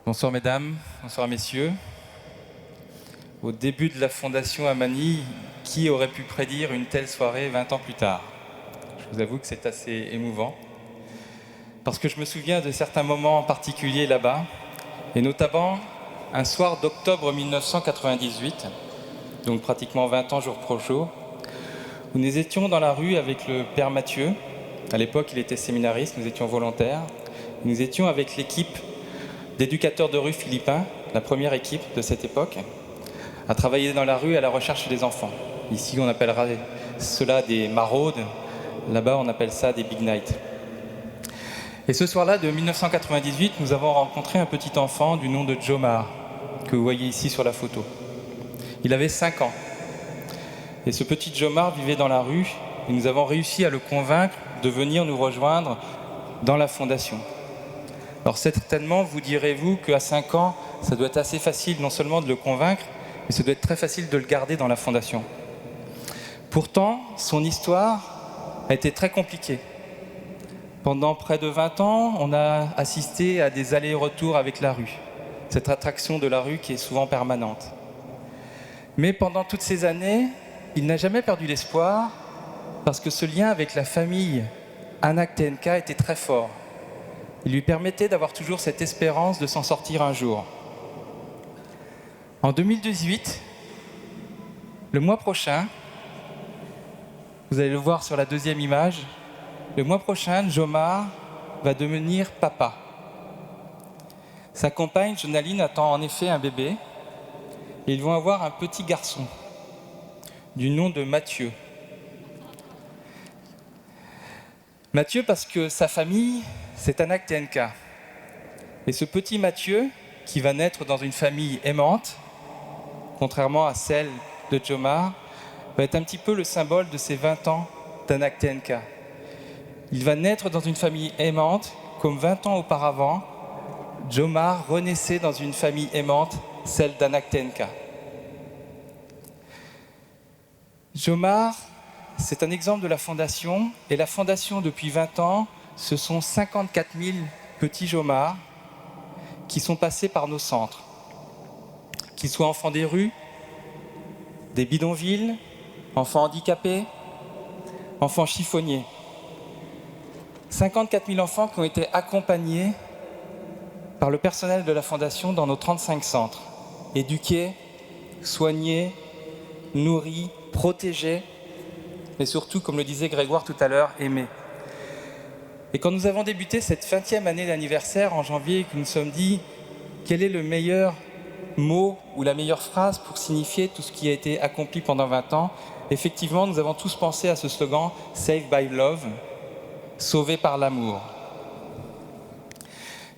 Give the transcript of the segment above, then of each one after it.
Bonsoir mesdames, bonsoir messieurs. Au début de la fondation Amani, qui aurait pu prédire une telle soirée 20 ans plus tard? Je vous avoue que c'est assez émouvant, parce que je me souviens de certains moments particuliers là-bas, et notamment un soir d'octobre 1998, donc pratiquement 20 ans jour pour jour, où nous étions dans la rue avec le père Mathieu. À l'époque, il était séminariste, nous étions volontaires. Nous étions avec l'équipe d'éducateurs de rue philippins, la première équipe de cette époque, à travailler dans la rue à la recherche des enfants. Ici, on appellera cela des maraudes, là-bas, on appelle ça des big nights. Et ce soir-là, de 1998, nous avons rencontré un petit enfant du nom de Jomar, que vous voyez ici sur la photo. Il avait 5 ans. Et ce petit Jomar vivait dans la rue, et nous avons réussi à le convaincre de venir nous rejoindre dans la fondation. Alors certainement, vous direz-vous qu'à 5 ans, ça doit être assez facile non seulement de le convaincre, mais ça doit être très facile de le garder dans la fondation. Pourtant, son histoire a été très compliquée. Pendant près de 20 ans, on a assisté à des allers-retours avec la rue, cette attraction de la rue qui est souvent permanente. Mais pendant toutes ces années, il n'a jamais perdu l'espoir, parce que ce lien avec la famille Anak TNK était très fort. Il lui permettait d'avoir toujours cette espérance de s'en sortir un jour. En 2018, le mois prochain, vous allez le voir sur la deuxième image, le mois prochain, Jomar va devenir papa. Sa compagne, Jonaline, attend en effet un bébé et ils vont avoir un petit garçon du nom de Mathieu. Mathieu parce que sa famille, c'est Anak TNK. Et ce petit Mathieu, qui va naître dans une famille aimante, contrairement à celle de Jomar, va être un petit peu le symbole de ces 20 ans d'Anak TNK. Il va naître dans une famille aimante, comme 20 ans auparavant, Jomar renaissait dans une famille aimante, celle d'Anak TNK. Jomar, c'est un exemple de la fondation, et la fondation, depuis 20 ans, ce sont 54 000 petits Jomars qui sont passés par nos centres, qu'ils soient enfants des rues, des bidonvilles, enfants handicapés, enfants chiffonniers. 54 000 enfants qui ont été accompagnés par le personnel de la Fondation dans nos 35 centres, éduqués, soignés, nourris, protégés, mais surtout, comme le disait Grégoire tout à l'heure, aimés. Et quand nous avons débuté cette 20e année d'anniversaire en janvier et que nous nous sommes dit quel est le meilleur mot ou la meilleure phrase pour signifier tout ce qui a été accompli pendant 20 ans, effectivement, nous avons tous pensé à ce slogan « Saved by Love », sauvé par l'amour.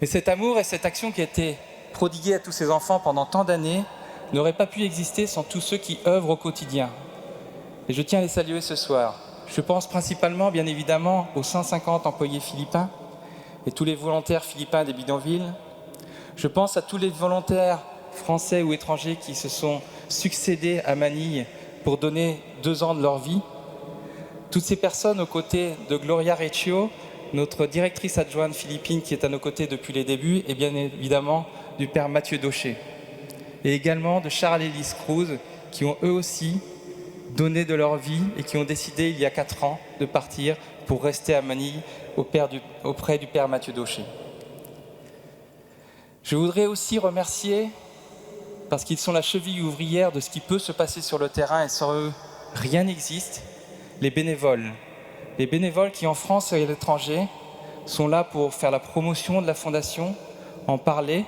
Et cet amour et cette action qui a été prodiguée à tous ces enfants pendant tant d'années n'auraient pas pu exister sans tous ceux qui œuvrent au quotidien. Et je tiens à les saluer ce soir. Je pense principalement, bien évidemment, aux 150 employés philippins et tous les volontaires philippins des bidonvilles. Je pense à tous les volontaires français ou étrangers qui se sont succédés à Manille pour donner 2 ans de leur vie. Toutes ces personnes aux côtés de Gloria Reccio, notre directrice adjointe philippine qui est à nos côtés depuis les débuts, et bien évidemment du père Mathieu Daucher. Et également de Charles et Lise Cruz, qui ont eux aussi donné de leur vie et qui ont décidé il y a 4 ans de partir pour rester à Manille auprès du père Mathieu Daucher. Je voudrais aussi remercier, parce qu'ils sont la cheville ouvrière de ce qui peut se passer sur le terrain et sans eux, rien n'existe, les bénévoles. Les bénévoles qui en France et à l'étranger sont là pour faire la promotion de la Fondation, en parler,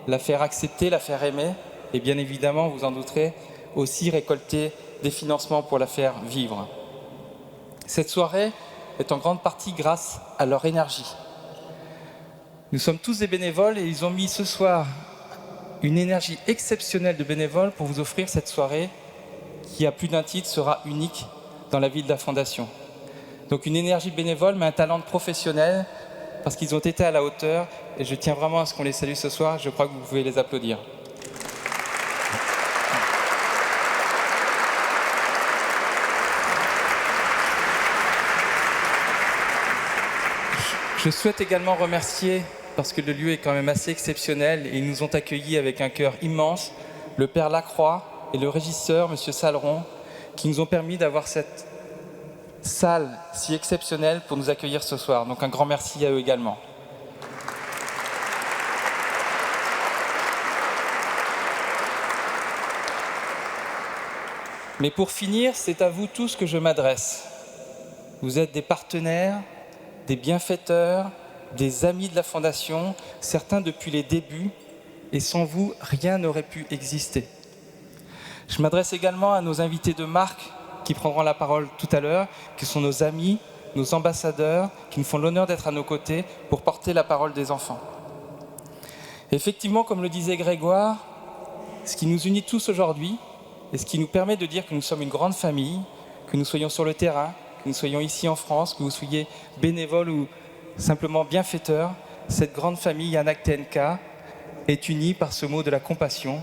la faire accepter, la faire aimer et bien évidemment, vous en douterez, aussi récolter des financements pour la faire vivre. Cette soirée est en grande partie grâce à leur énergie. Nous sommes tous des bénévoles et ils ont mis ce soir une énergie exceptionnelle de bénévoles pour vous offrir cette soirée qui, à plus d'un titre, sera unique dans la vie de la Fondation. Donc une énergie bénévole, mais un talent de professionnel, parce qu'ils ont été à la hauteur, et je tiens vraiment à ce qu'on les salue ce soir, je crois que vous pouvez les applaudir. Je souhaite également remercier parce que le lieu est quand même assez exceptionnel et ils nous ont accueillis avec un cœur immense, le Père Lacroix et le régisseur, M. Saleron, qui nous ont permis d'avoir cette salle si exceptionnelle pour nous accueillir ce soir. Donc un grand merci à eux également. Mais pour finir, c'est à vous tous que je m'adresse. Vous êtes des partenaires, des bienfaiteurs, des amis de la Fondation, certains depuis les débuts, et sans vous, rien n'aurait pu exister. Je m'adresse également à nos invités de marque qui prendront la parole tout à l'heure, qui sont nos amis, nos ambassadeurs, qui nous font l'honneur d'être à nos côtés pour porter la parole des enfants. Effectivement, comme le disait Grégoire, ce qui nous unit tous aujourd'hui, et ce qui nous permet de dire que nous sommes une grande famille, que nous soyons sur le terrain, que nous soyons ici en France, que vous soyez bénévoles ou simplement bienfaiteurs, cette grande famille Yanak TNK est unie par ce mot de la compassion.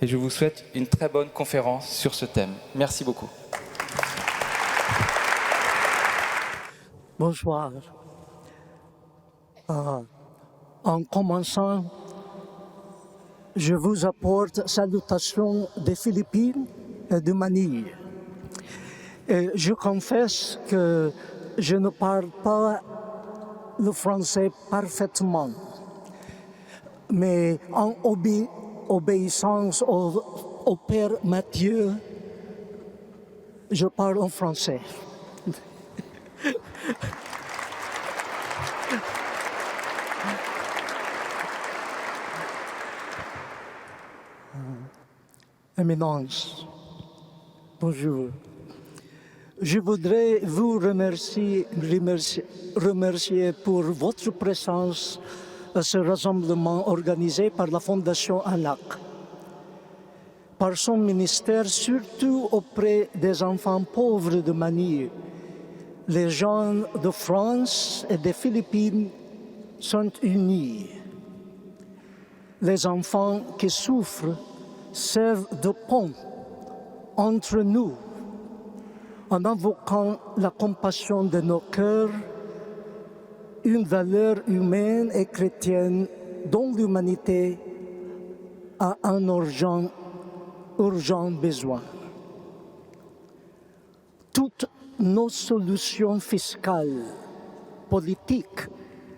Et je vous souhaite une très bonne conférence sur ce thème. Merci beaucoup. Bonsoir. En commençant, je vous apporte salutations des Philippines et de Manille. Et je confesse que je ne parle pas le français parfaitement, mais en obéissance au Père Mathieu, je parle en français. Éminence, bonjour. Je voudrais vous remercier pour votre présence à ce rassemblement organisé par la Fondation ANAC. Par son ministère, surtout auprès des enfants pauvres de Manille, les gens de France et des Philippines sont unis. Les enfants qui souffrent servent de pont entre nous en invoquant la compassion de nos cœurs, une valeur humaine et chrétienne dont l'humanité a un urgent besoin. Toutes nos solutions fiscales, politiques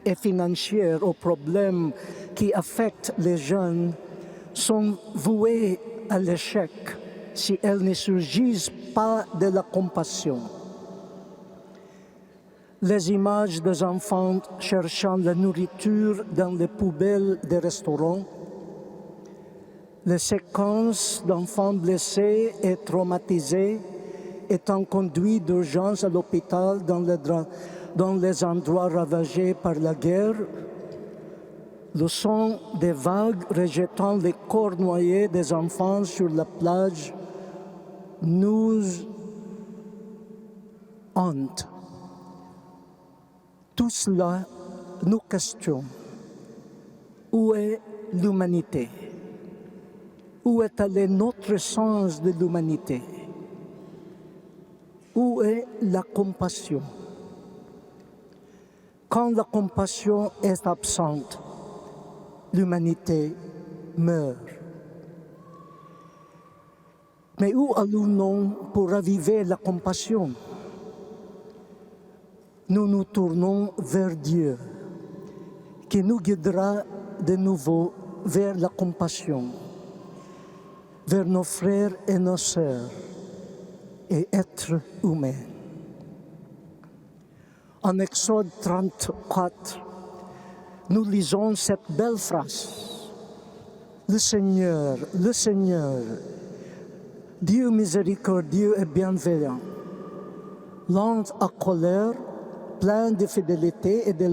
et financières aux problèmes qui affectent les jeunes sont vouées à l'échec si elles ne surgissent pas de la compassion. Les images des enfants cherchant la nourriture dans les poubelles des restaurants, les séquences d'enfants blessés et traumatisés étant conduits d'urgence à l'hôpital dans les endroits ravagés par la guerre, le son des vagues rejetant les corps noyés des enfants sur la plage nous hante. Tout cela nous questionne. Où est l'humanité? Où est allé notre sens de l'humanité? Où est la compassion? Quand la compassion est absente, l'humanité meurt. Mais où allons-nous pour raviver la compassion? Nous nous tournons vers Dieu, qui nous guidera de nouveau vers la compassion, vers nos frères et nos sœurs et êtres humains. En Exode 34, nous lisons cette belle phrase. Le Seigneur, Dieu miséricordieux et bienveillant, lent à colère, plein de fidélité et de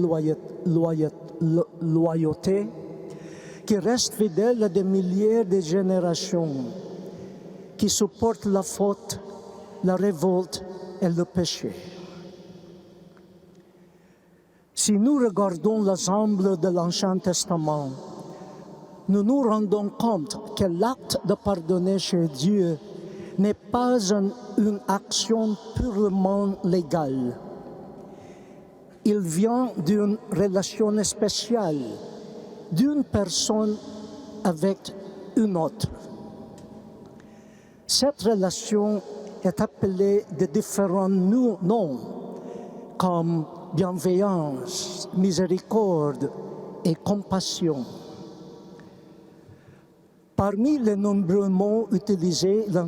loyauté, qui reste fidèle à des milliers de générations, qui supporte la faute, la révolte et le péché. Si nous regardons l'ensemble de l'Ancien Testament, nous nous rendons compte que l'acte de pardonner chez Dieu n'est pas une action purement légale. Il vient d'une relation spéciale, d'une personne avec une autre. Cette relation est appelée de différents noms, comme bienveillance, miséricorde et compassion. Parmi les nombreux mots utilisés dans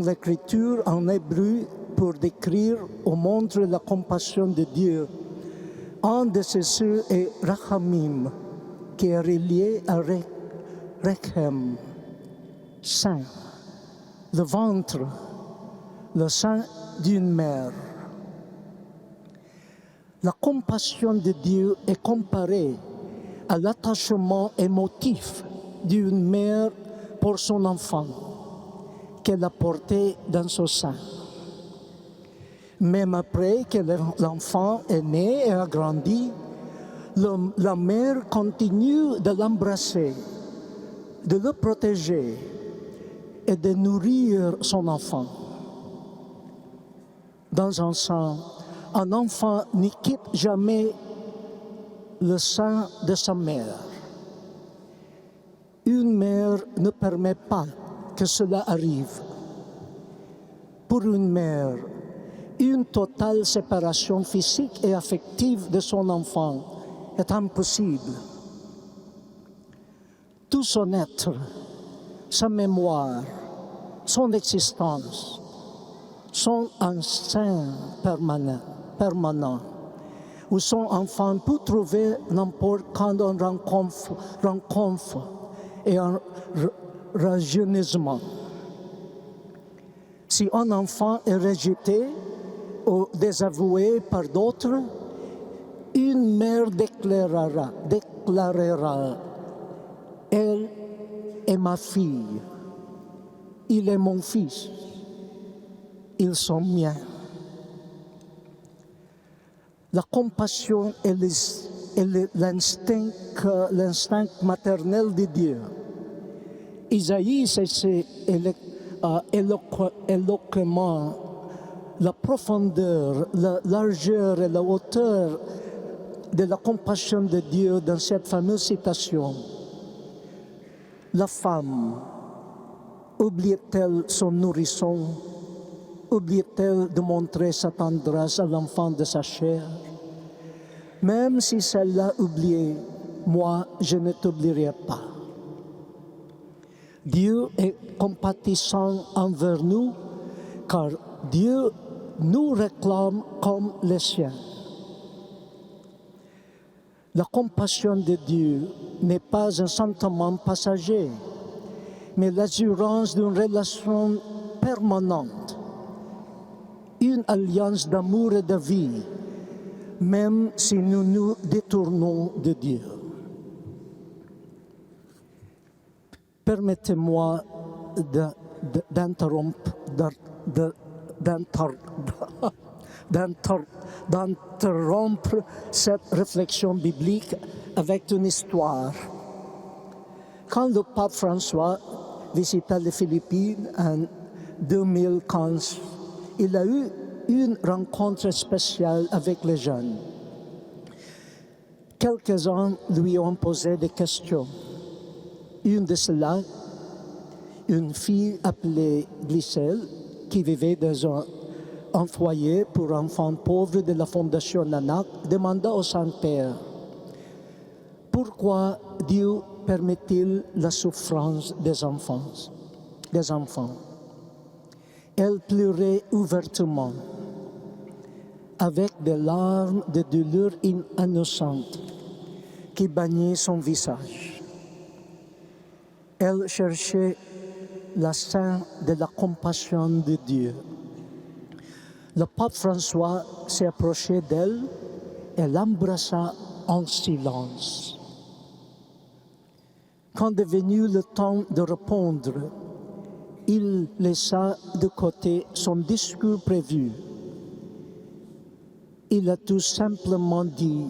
l'écriture en hébreu pour décrire ou montrer la compassion de Dieu, un de ceux est Rachamim, qui est relié à Rechem, sein, le ventre, le sein d'une mère. La compassion de Dieu est comparée à l'attachement émotif d'une mère pour son enfant qu'elle a porté dans son sein. Même après que l'enfant est né et a grandi, la mère continue de l'embrasser, de le protéger et de nourrir son enfant. Dans un sens, un enfant ne quitte jamais le sein de sa mère. Une mère ne permet pas que cela arrive. Pour une mère, une totale séparation physique et affective de son enfant est impossible. Tout son être, sa mémoire, son existence sont un sein permanent où son enfant peut trouver n'importe quand un rencontre et un rajeunissement. Si un enfant est rejeté ou désavoué par d'autres, une mère déclarera, elle est ma fille, il est mon fils, ils sont miens. La compassion est l'instinct maternel de Dieu. Isaïe c'est éloquemment la profondeur, la largeur et la hauteur de la compassion de Dieu dans cette fameuse citation. La femme oublie-t-elle son nourrisson? Oublie-t-elle de montrer sa tendresse à l'enfant de sa chair? Même si celle l'a oublié, moi, je ne t'oublierai pas. Dieu est compatissant envers nous, car Dieu nous réclame comme les siens. La compassion de Dieu n'est pas un sentiment passager, mais l'assurance d'une relation permanente, une alliance d'amour et de vie, même si nous nous détournons de Dieu. Permettez-moi d'interrompre cette réflexion biblique avec une histoire. Quand le pape François visita les Philippines en 2015, il a eu une rencontre spéciale avec les jeunes. Quelques-uns lui ont posé des questions. Une de celles-là, une fille appelée Glycelle, qui vivait dans un foyer pour enfants pauvres de la Fondation Anak, demanda au Saint-Père, pourquoi Dieu permet-il la souffrance des enfants? Elle pleurait ouvertement, avec des larmes de douleur innocente qui baignaient son visage. Elle cherchait la sein de la compassion de Dieu. Le pape François s'est approché d'elle et l'embrassa en silence. Quand est venu le temps de répondre, il laissa de côté son discours prévu. Il a tout simplement dit,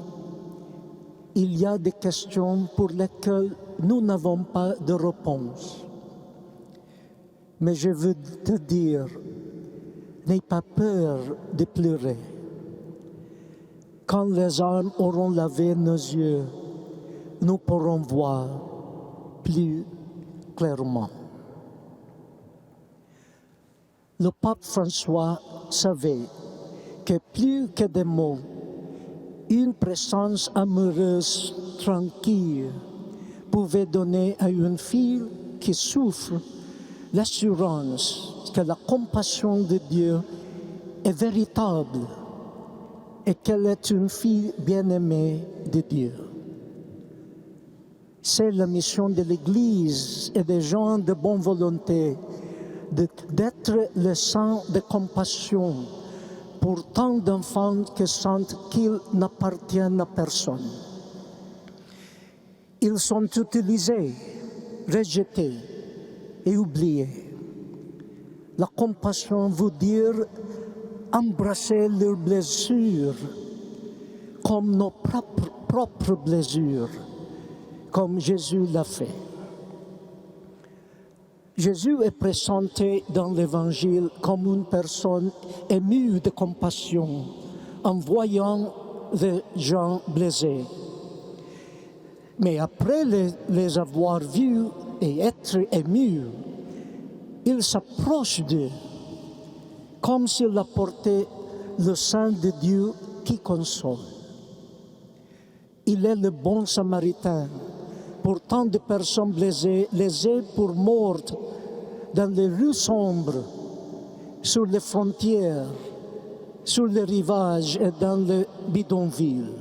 il y a des questions pour lesquelles nous n'avons pas de réponse. Mais je veux te dire, n'aie pas peur de pleurer. Quand les armes auront lavé nos yeux, nous pourrons voir plus clairement. Le pape François savait que plus que des mots, une présence amoureuse, tranquille, pouvait donner à une fille qui souffre l'assurance que la compassion de Dieu est véritable et qu'elle est une fille bien-aimée de Dieu. C'est la mission de l'Église et des gens de bonne volonté d'être le sang de compassion pour tant d'enfants qui sentent qu'ils n'appartiennent à personne. Ils sont utilisés, rejetés et oubliés. La compassion veut dire embrasser leurs blessures comme nos propres blessures, comme Jésus l'a fait. Jésus est présenté dans l'Évangile comme une personne émue de compassion en voyant les gens blessés. Mais après les avoir vus et être ému, il s'approche d'eux comme s'il apportait le sang de Dieu qui console. Il est le bon samaritain pour tant de personnes blessées, laissées pour mortes dans les rues sombres, sur les frontières, sur les rivages et dans les bidonvilles.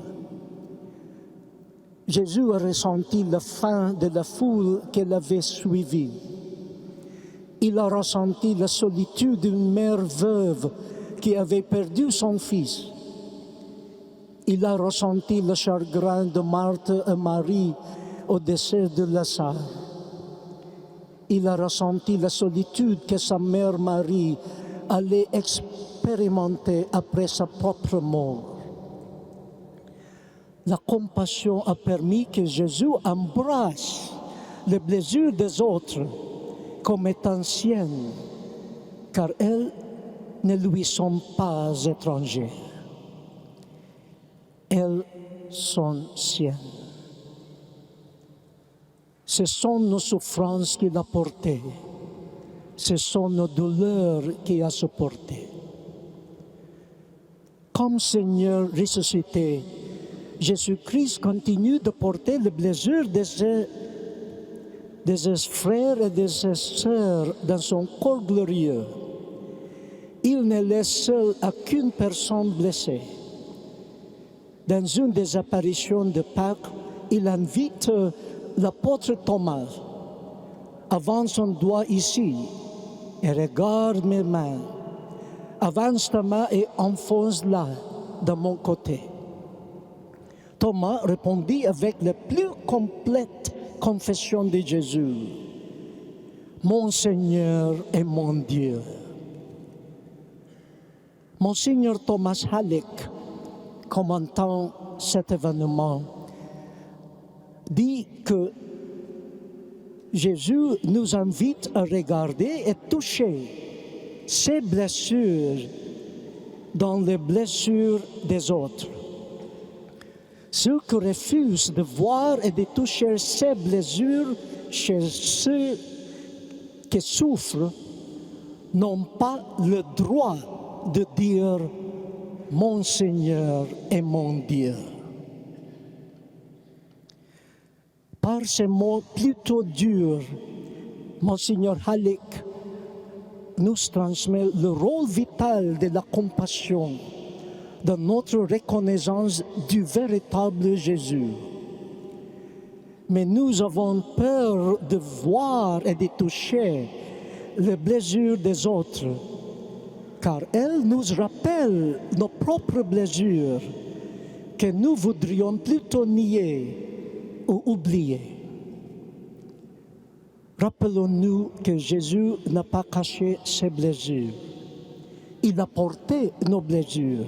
Jésus a ressenti la faim de la foule qui l'avait suivi. Il a ressenti la solitude d'une mère veuve qui avait perdu son fils. Il a ressenti le chagrin de Marthe et Marie au décès de Lazare. Il a ressenti la solitude que sa mère Marie allait expérimenter après sa propre mort. La compassion a permis que Jésus embrasse les blessures des autres comme étant siennes, car elles ne lui sont pas étrangères. Elles sont siennes. Ce sont nos souffrances qu'il a portées. Ce sont nos douleurs qu'il a supportées. Comme Seigneur ressuscité, Jésus-Christ continue de porter les blessures de ses frères et de ses sœurs dans son corps glorieux. Il ne laisse seul aucune personne blessée. Dans une des apparitions de Pâques, il invite l'apôtre Thomas. Avance ton doigt ici et regarde mes mains. Avance ta main et enfonce-la de mon côté. Thomas répondit avec la plus complète confession de Jésus. Mon Seigneur et mon Dieu. Monseigneur Thomas Halleck, commentant cet événement, dit que Jésus nous invite à regarder et toucher ses blessures dans les blessures des autres. Ceux qui refusent de voir et de toucher ces blessures chez ceux qui souffrent n'ont pas le droit de dire « Mon Seigneur et mon Dieu ». Par ces mots plutôt durs, Monseigneur Halleck nous transmet le rôle vital de la compassion dans notre reconnaissance du véritable Jésus. Mais nous avons peur de voir et de toucher les blessures des autres, car elles nous rappellent nos propres blessures que nous voudrions plutôt nier ou oublier. Rappelons-nous que Jésus n'a pas caché ses blessures. Il a porté nos blessures,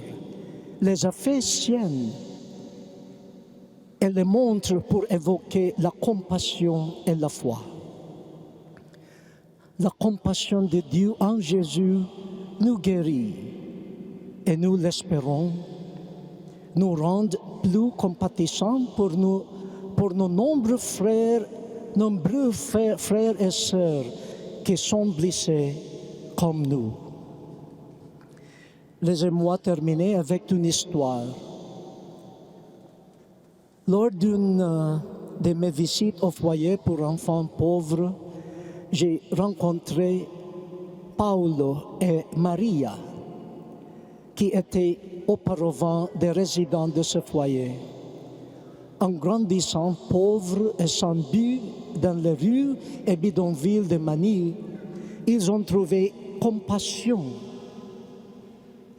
les a fait siennes et les montre pour évoquer la compassion et la foi. La compassion de Dieu en Jésus nous guérit et nous l'espérons. nous rende plus compatissants pour nos nombreux frères et sœurs qui sont blessés comme nous. Laissez-moi terminer avec une histoire. Lors d'une de mes visites au foyer pour enfants pauvres, j'ai rencontré Paolo et Maria, qui étaient auparavant des résidents de ce foyer. En grandissant pauvres et sans but dans les rues et bidonvilles de Manille, ils ont trouvé compassion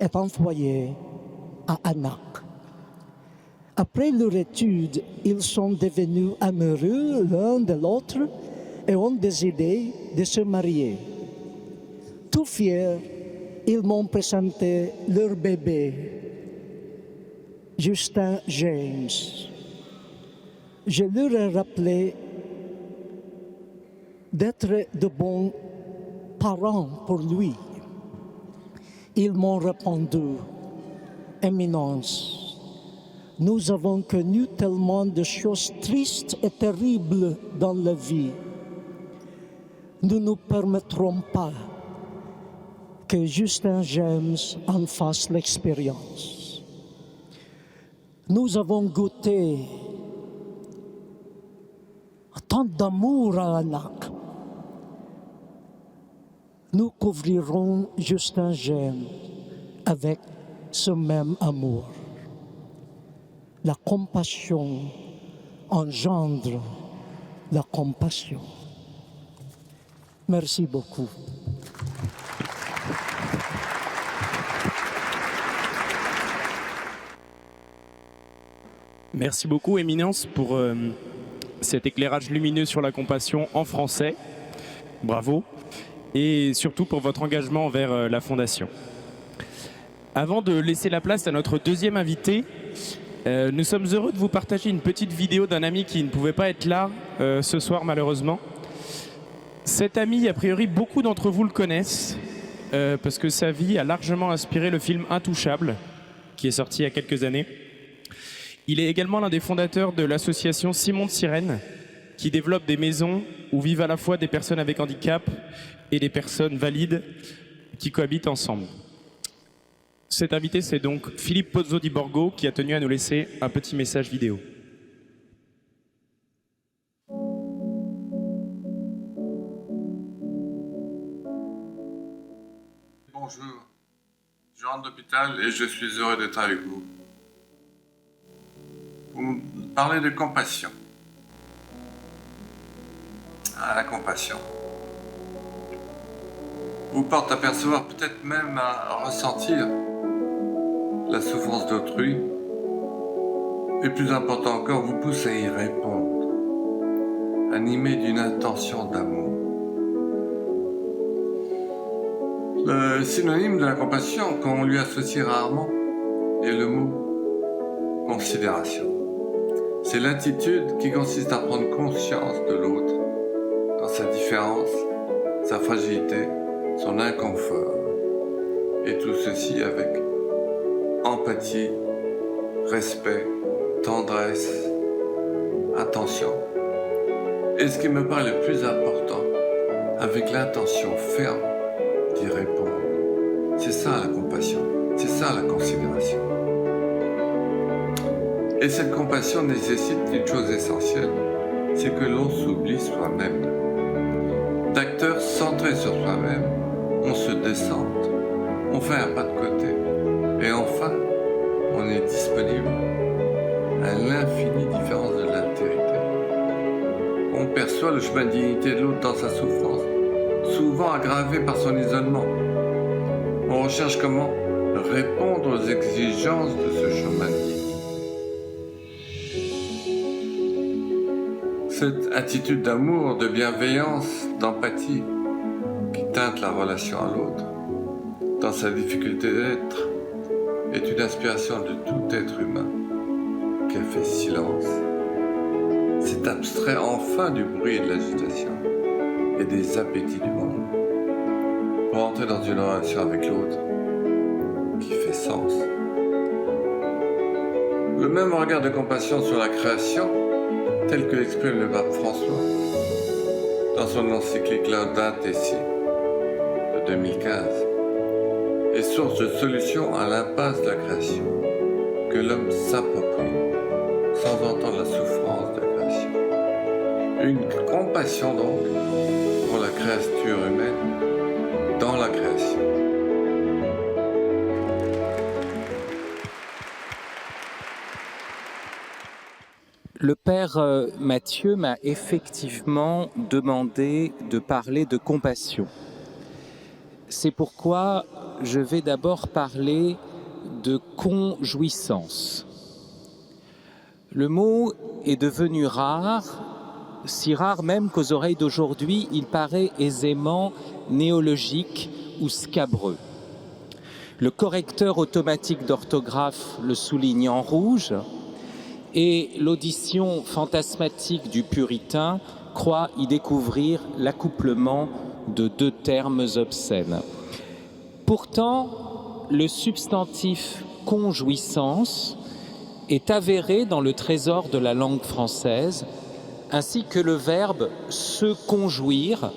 et envoyé à Anak. Après leur étude, ils sont devenus amoureux l'un de l'autre et ont décidé de se marier. Tout fiers, ils m'ont présenté leur bébé, Justin James. Je leur ai rappelé d'être de bons parents pour lui. Ils m'ont répondu, Éminence, nous avons connu tellement de choses tristes et terribles dans la vie. Nous ne nous permettrons pas que Justin James en fasse l'expérience. Nous avons goûté tant d'amour à Anak. Nous couvrirons Justin James avec ce même amour. La compassion engendre la compassion. Merci beaucoup. Merci beaucoup, Éminence, pour cet éclairage lumineux sur la compassion en français. Bravo. Et surtout pour votre engagement envers la Fondation. Avant de laisser la place à notre deuxième invité, nous sommes heureux de vous partager une petite vidéo d'un ami qui ne pouvait pas être là ce soir malheureusement. Cet ami, a priori, beaucoup d'entre vous le connaissent parce que sa vie a largement inspiré le film Intouchable, qui est sorti il y a quelques années. Il est également l'un des fondateurs de l'association Simon de Sirène, qui développe des maisons où vivent à la fois des personnes avec handicap et des personnes valides qui cohabitent ensemble. Cet invité, c'est donc Philippe Pozzo di Borgo, qui a tenu à nous laisser un petit message vidéo. Bonjour, je rentre d'hôpital et je suis heureux d'être avec vous. Vous me parlez de compassion. Ah, la compassion vous porte à percevoir, peut-être même à ressentir la souffrance d'autrui, et plus important encore, vous pousse à y répondre, animé d'une intention d'amour. Le synonyme de la compassion qu'on lui associe rarement est le mot considération. C'est l'attitude qui consiste à prendre conscience de l'autre, dans sa différence, sa fragilité, son inconfort, et tout ceci avec empathie, respect, tendresse, attention. Et ce qui me paraît le plus important, avec l'intention ferme d'y répondre. C'est ça la compassion, c'est ça la considération. Et cette compassion nécessite une chose essentielle, c'est que l'on s'oublie soi-même. D'acteurs centrés sur soi-même, on se descente, on fait un pas de côté, et enfin, on est disponible à l'infinie différence de l'altérité. On perçoit le chemin de dignité de l'autre dans sa souffrance, souvent aggravé par son isolement. On recherche comment répondre aux exigences de ce chemin de vie. Cette attitude d'amour, de bienveillance, d'empathie qui teinte la relation à l'autre, dans sa difficulté d'être, est une inspiration de tout être humain qui a fait silence, s'est abstrait enfin du bruit et de l'agitation et des appétits du monde pour entrer dans une relation avec l'autre qui fait sens. le même regard de compassion sur la création, tel que l'exprime le pape François dans son encyclique Laudate Si de 2015, est source de solution à l'impasse de la création que l'homme s'approprie sans entendre la souffrance de la création. Une compassion donc pour la créature humaine dans la création. Le père Mathieu m'a effectivement demandé de parler de compassion. C'est pourquoi je vais d'abord parler de conjouissance. Le mot est devenu rare, si rare même qu'aux oreilles d'aujourd'hui, il paraît aisément néologique ou scabreux. Le correcteur automatique d'orthographe le souligne en rouge, et l'audition fantasmatique du puritain croit y découvrir l'accouplement de deux termes obscènes. Pourtant, le substantif conjouissance est avéré dans le trésor de la langue française, ainsi que le verbe se conjouir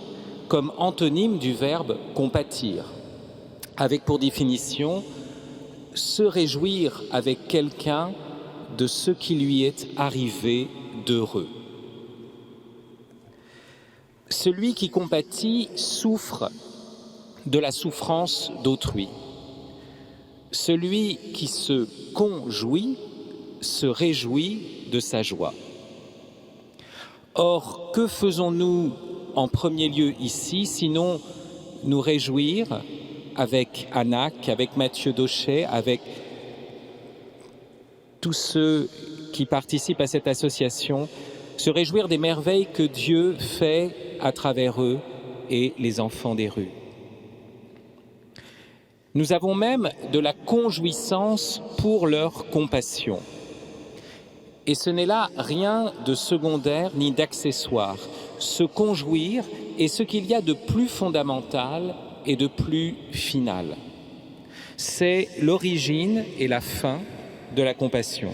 comme antonyme du verbe compatir, avec pour définition se réjouir avec quelqu'un de ce qui lui est arrivé d'heureux. Celui qui compatit souffre de la souffrance d'autrui. Celui qui se conjouit se réjouit de sa joie. Or, que faisons-nous en premier lieu ici, sinon nous réjouir avec Anac, avec Mathieu Dauchet, avec tous ceux qui participent à cette association, se réjouir des merveilles que Dieu fait à travers eux et les enfants des rues. Nous avons même de la conjouissance pour leur compassion. Et ce n'est là rien de secondaire ni d'accessoire. Se conjouir est ce qu'il y a de plus fondamental et de plus final. C'est l'origine et la fin de la compassion.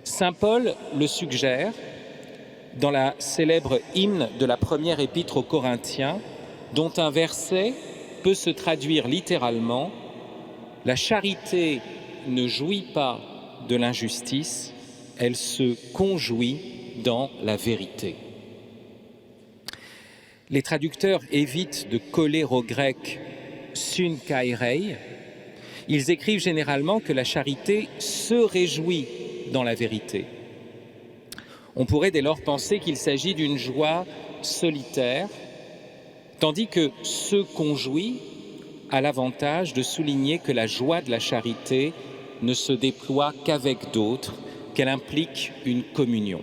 Saint Paul le suggère dans la célèbre hymne de la première épître aux Corinthiens, dont un verset peut se traduire littéralement « La charité ne jouit pas de l'injustice, elle se conjouit dans la vérité. » Les traducteurs évitent de coller au grec « sun kai rei ». Ils écrivent généralement que la charité se réjouit dans la vérité. On pourrait dès lors penser qu'il s'agit d'une joie solitaire, tandis que se conjouit a l'avantage de souligner que la joie de la charité ne se déploie qu'avec d'autres, qu'elle implique une communion.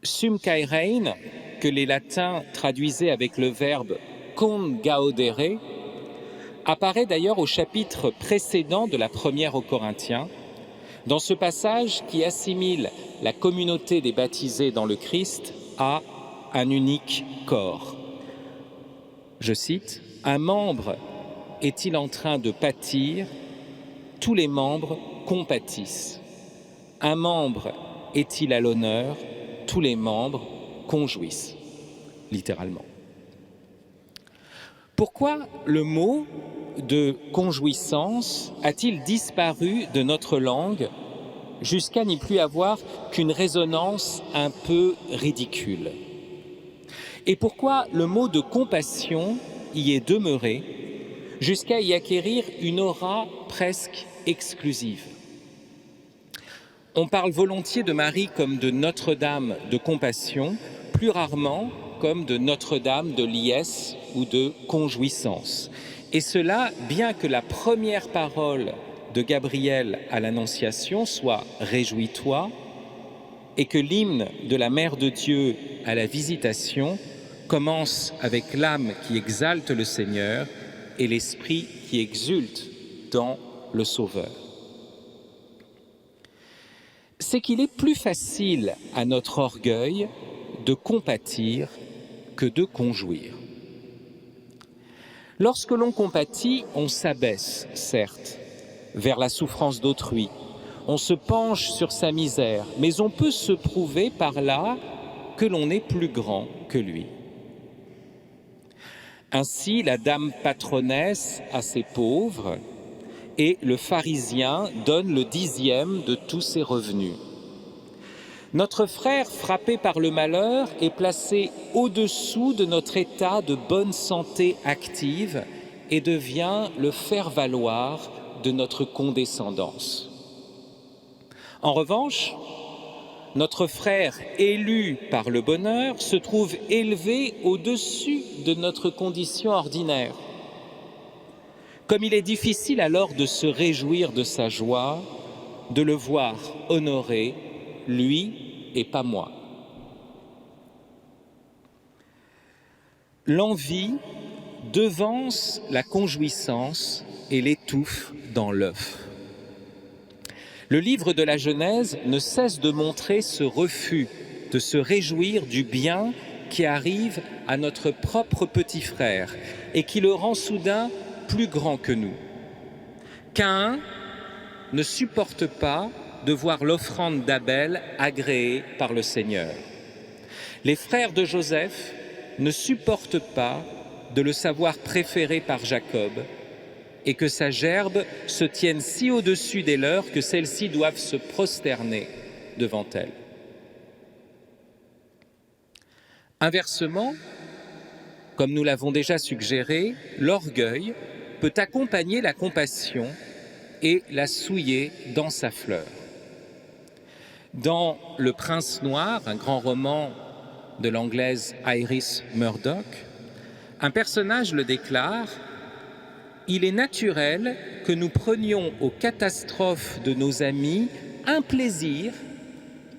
Sum kai rein, que les latins traduisaient avec le verbe congaudere, apparaît d'ailleurs au chapitre précédent de la première aux Corinthiens, dans ce passage qui assimile la communauté des baptisés dans le Christ à un unique corps. Je cite, « Un membre est-il en train de pâtir, tous les membres compatissent. Un membre est-il à l'honneur, tous les membres conjouissent. » Littéralement. Pourquoi le mot de conjouissance a-t-il disparu de notre langue jusqu'à n'y plus avoir qu'une résonance un peu ridicule? Et pourquoi le mot de compassion y est demeuré jusqu'à y acquérir une aura presque exclusive? On parle volontiers de Marie comme de Notre-Dame de compassion, plus rarement comme de Notre-Dame de liesse ou de conjouissance. Et cela, bien que la première parole de Gabriel à l'Annonciation soit « Réjouis-toi » et que l'hymne de la Mère de Dieu à la Visitation commence avec l'âme qui exalte le Seigneur et l'esprit qui exulte dans le Sauveur. C'est qu'il est plus facile à notre orgueil de compatir que de conjouir. Lorsque l'on compatit, on s'abaisse, certes. vers la souffrance d'autrui. On se penche sur sa misère, mais on peut se prouver par là que l'on est plus grand que lui. Ainsi, la dame patronnesse a ses pauvres et le pharisien donne le 10e de tous ses revenus. Notre frère frappé par le malheur est placé au-dessous de notre état de bonne santé active et devient le faire-valoir de notre condescendance. En revanche, notre frère élu par le bonheur se trouve élevé au-dessus de notre condition ordinaire. Comme il est difficile alors de se réjouir de sa joie, de le voir honoré, lui et pas moi. L'envie devance la conjouissance et l'étouffe dans l'œuf. Le livre de la Genèse ne cesse de montrer ce refus de se réjouir du bien qui arrive à notre propre petit frère et qui le rend soudain plus grand que nous. Caïn ne supporte pas de voir l'offrande d'Abel agréée par le Seigneur. Les frères de Joseph ne supportent pas de le savoir préféré par Jacob et que sa gerbe se tienne si au-dessus des leurs que celles-ci doivent se prosterner devant elle. Inversement, comme nous l'avons déjà suggéré, l'orgueil peut accompagner la compassion et la souiller dans sa fleur. Dans Le Prince Noir, un grand roman de l'anglaise Iris Murdoch, un personnage le déclare: « Il est naturel que nous prenions aux catastrophes de nos amis un plaisir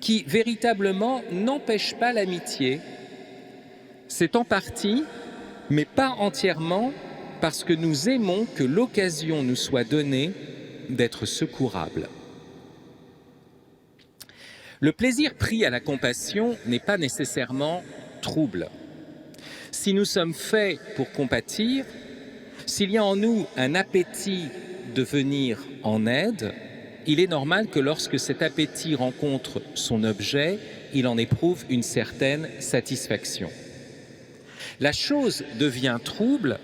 qui véritablement n'empêche pas l'amitié. C'est en partie, mais pas entièrement, parce que nous aimons que l'occasion nous soit donnée d'être secourables. » Le plaisir pris à la compassion n'est pas nécessairement trouble. Si nous sommes faits pour compatir, s'il y a en nous un appétit de venir en aide, il est normal que lorsque cet appétit rencontre son objet, il en éprouve une certaine satisfaction. La chose devient trouble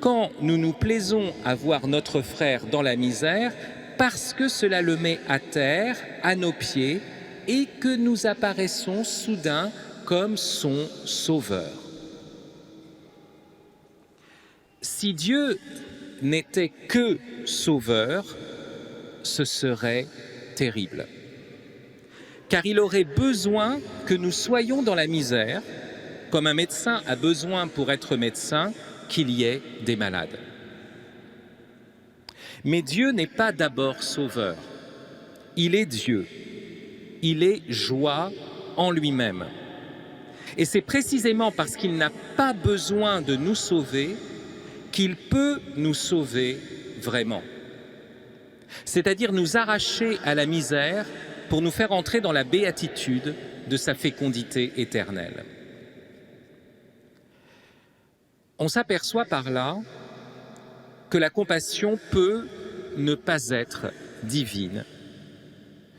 quand nous nous plaisons à voir notre frère dans la misère parce que cela le met à terre, à nos pieds, et que nous apparaissons soudain comme son sauveur. Si Dieu n'était que sauveur, ce serait terrible. Car il aurait besoin que nous soyons dans la misère, comme un médecin a besoin pour être médecin qu'il y ait des malades. Mais Dieu n'est pas d'abord sauveur. Il est Dieu. Il est joie en lui-même. Et c'est précisément parce qu'il n'a pas besoin de nous sauver qu'il peut nous sauver vraiment. C'est-à-dire nous arracher à la misère pour nous faire entrer dans la béatitude de sa fécondité éternelle. On s'aperçoit par là que la compassion peut ne pas être divine,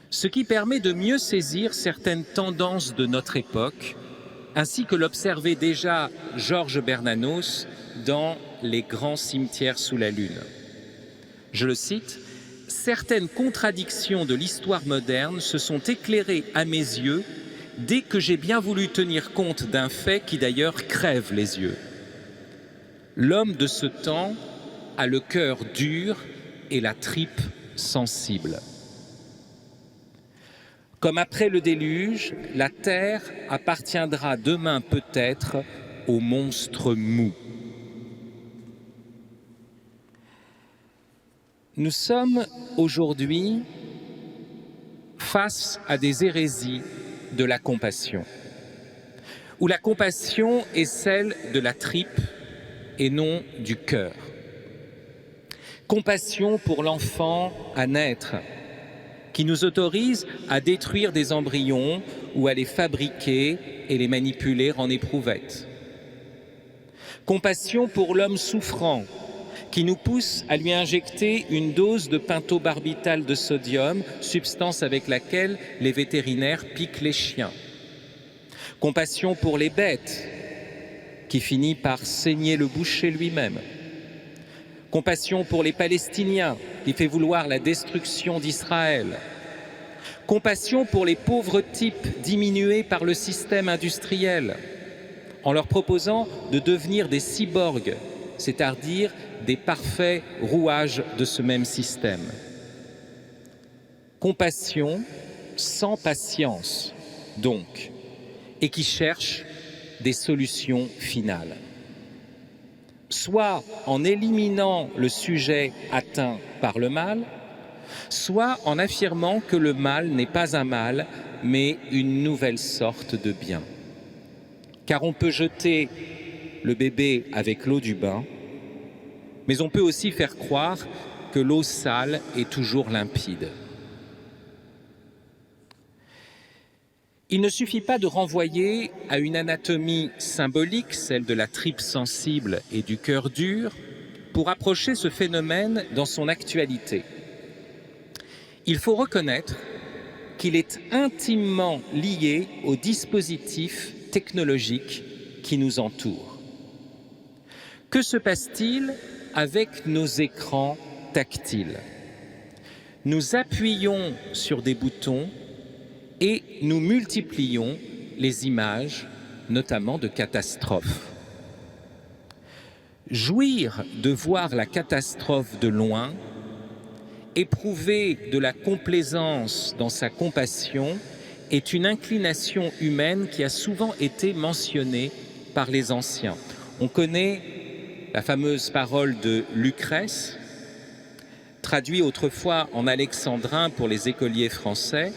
ce qui permet de mieux saisir certaines tendances de notre époque, ainsi que l'observait déjà Georges Bernanos dans Les grands cimetières sous la lune. Je le cite: « Certaines contradictions de l'histoire moderne se sont éclairées à mes yeux dès que j'ai bien voulu tenir compte d'un fait qui d'ailleurs crève les yeux. L'homme de ce temps a le cœur dur et la tripe sensible. Comme après le déluge, la terre appartiendra demain peut-être aux monstres mous. » Nous sommes aujourd'hui face à des hérésies de la compassion, où la compassion est celle de la tripe et non du cœur. Compassion pour l'enfant à naître, qui nous autorise à détruire des embryons ou à les fabriquer et les manipuler en éprouvettes. Compassion pour l'homme souffrant, qui qui nous pousse à lui injecter une dose de pentobarbital de sodium, substance avec laquelle les vétérinaires piquent les chiens. Compassion pour les bêtes, qui finit par saigner le boucher lui-même. Compassion pour les Palestiniens, qui fait vouloir la destruction d'Israël. Compassion pour les pauvres types diminués par le système industriel, en leur proposant de devenir des cyborgs, c'est-à-dire des parfaits rouages de ce même système. Compassion sans patience, donc, et qui cherche des solutions finales. Soit en éliminant le sujet atteint par le mal, soit en affirmant que le mal n'est pas un mal, mais une nouvelle sorte de bien. Car on peut jeter le bébé avec l'eau du bain, mais on peut aussi faire croire que l'eau sale est toujours limpide. Il ne suffit pas de renvoyer à une anatomie symbolique, celle de la tripe sensible et du cœur dur, pour approcher ce phénomène dans son actualité. Il faut reconnaître qu'il est intimement lié aux dispositifs technologiques qui nous entourent. Que se passe-t-il avec nos écrans tactiles? Nous appuyons sur des boutons et nous multiplions les images, notamment de catastrophes. Jouir de voir la catastrophe de loin, éprouver de la complaisance dans sa compassion, est une inclination humaine qui a souvent été mentionnée par les anciens. On connaît la fameuse parole de Lucrèce, traduite autrefois en alexandrin pour les écoliers français.